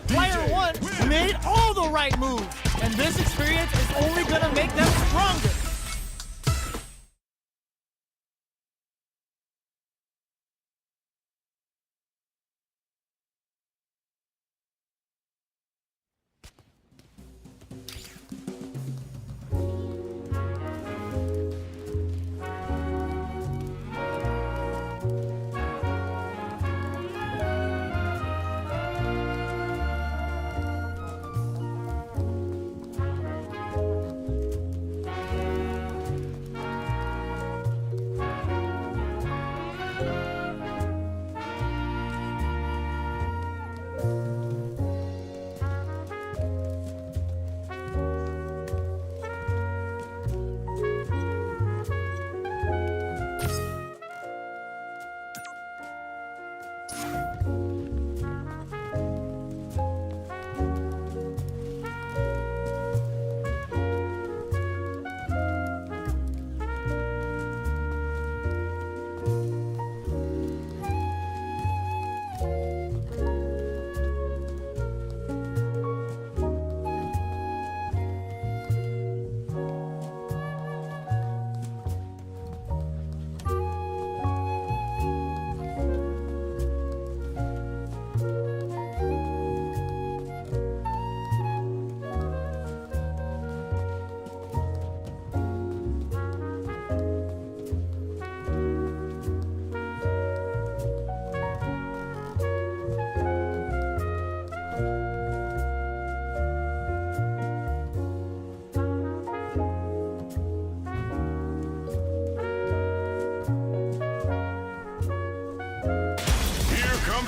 Player 1 made all the right moves, and this experience is only gonna make them stronger.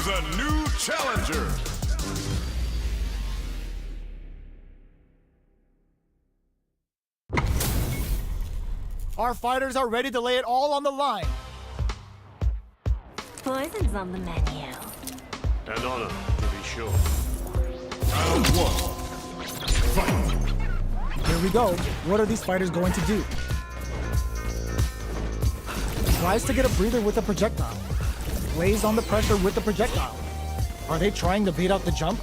A new challenger. Our fighters are ready to lay it all on the line. Poison's on the menu. An honor, to be sure. Round one. Fight. Here we go. What are these fighters going to do? Tries to get a breather with a projectile. Lays on the pressure with the projectile. Are they trying to beat out the jump?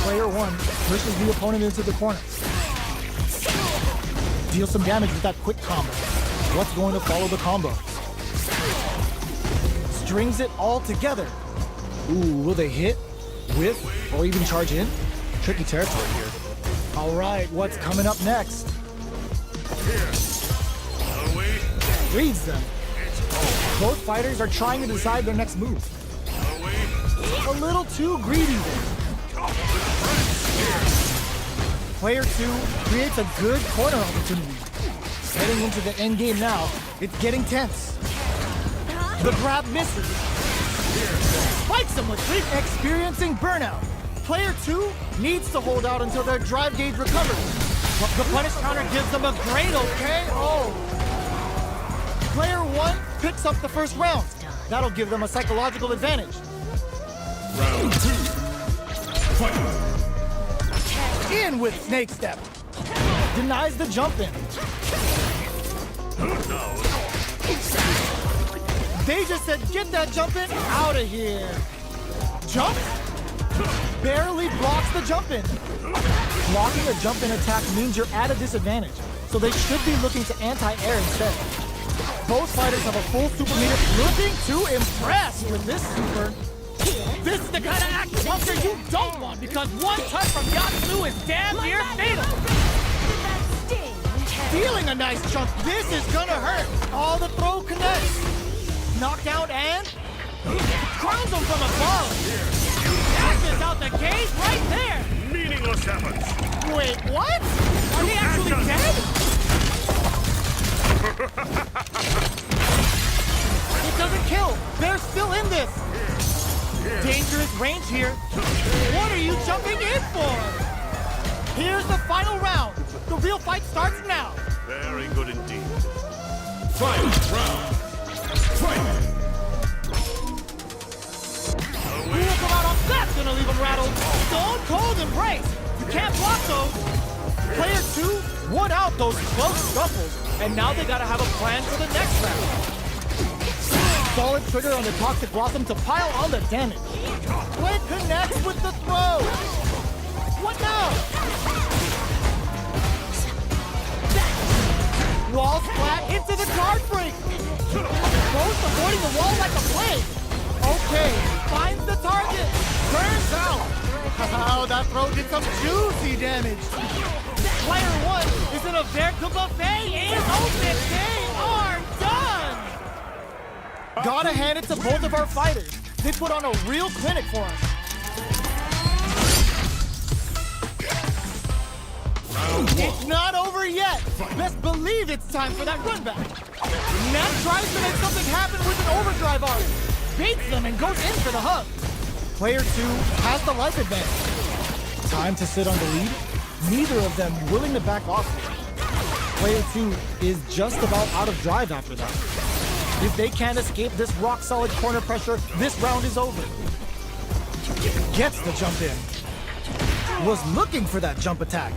Player 1 pushes the opponent into the corner. Deal some damage with that quick combo. What's going to follow the combo? Strings it all together. Ooh, will they hit, whiff, or even charge in? tricky territory here. All right, what's coming up next? Reads them. Both fighters are trying to decide their next move. A little too greedy there. Player 2 creates a good corner opportunity. Heading into the end game now, it's getting tense. The grab misses. Spikes him with three, experiencing burnout. Player 2 needs to hold out until their drive gauge recovers. The punish counter gives them a great KO. Player 1 picks up the first round. That'll give them a psychological advantage. Round 2. Fight! In with Snake Step. Denies the jump in. They just said, get that jump in out of here. Jump? Barely blocks the jump in. Blocking a jump in attack means you're at a disadvantage, so they should be looking to anti-air instead. Both fighters have a full super meter, looking to impress with this super. This is the kind of acupuncture you don't want because one touch from Yatsu is damn near fatal. Dealing a nice chunk. This is gonna hurt. All the throw connects. Knockdown and crowns him from above. Dashes out the gate right there. Meaningless efforts. Wait, what? Are they actually dead? It doesn't kill. They're still in this. Dangerous range here. What are you jumping in for? Here's the final round. The real fight starts now. Very good indeed. Final round. Fight! We'll come out on that's gonna leave them rattled. Stone cold embrace. You can't block those. Player 2 won out those close scuffles, and now they gotta have a plan for the next round. Solid trigger on the Toxic Blossom to pile on the damage. Blade connects with the throw. What now? Wall splat into the card break. Both avoiding the wall like a plague. Okay, finds the target. Turns out. Oh, that throw did some juicy damage. Player 1 is in a veritable buffet. Is open. They are done. Gotta hand it to both of our fighters. They put on a real clinic for us. It's not over yet. Best believe it's time for that run back. Nat tries to make something happen with an overdrive arc. Baits them and goes in for the hug. Player 2 has the life advantage. Time to sit on the lead. Neither of them willing to back off. Player 2 is just about out of drive after that. If they can't escape this rock-solid corner pressure, this round is over. Gets the jump in. Was looking for that jump attack.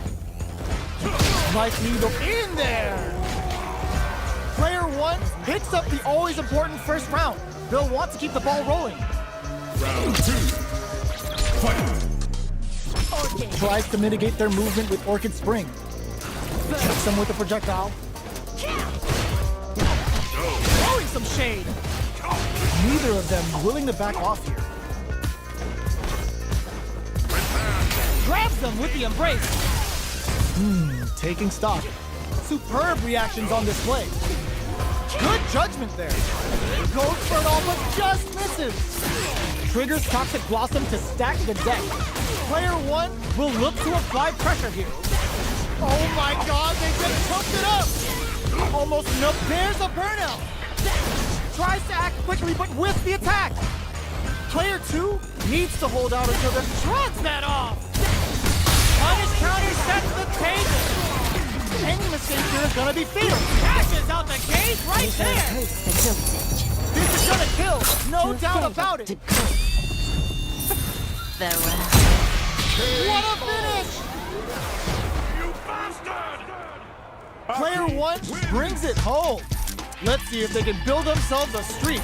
Life needle in there. Player 1 picks up the always important first round. They'll want to keep the ball rolling. Round 2. Fight! Tries to mitigate their movement with Orchid Spring. Checks them with a projectile. Throwing some shade. Neither of them willing to back off here. Grabs them with the embrace. Taking stock. Superb reactions on display. Good judgment there. Goes for it all, but just misses. Triggers Toxic Blossom to stack the deck. Player 1 will look to apply pressure here. Oh my god, they just pumped it up! Almost no, there's a burnout! Tries to act quickly, but whiffs the attack! Player 2 needs to hold out until the shrugs that off! Punish counter sets the table! Any mistake here is gonna be fatal! Dashes out the cage right there! This is gonna kill, no doubt about it! Farewell. What a finish! You bastard! Player 1 brings it home. Let's see if they can build themselves a streak.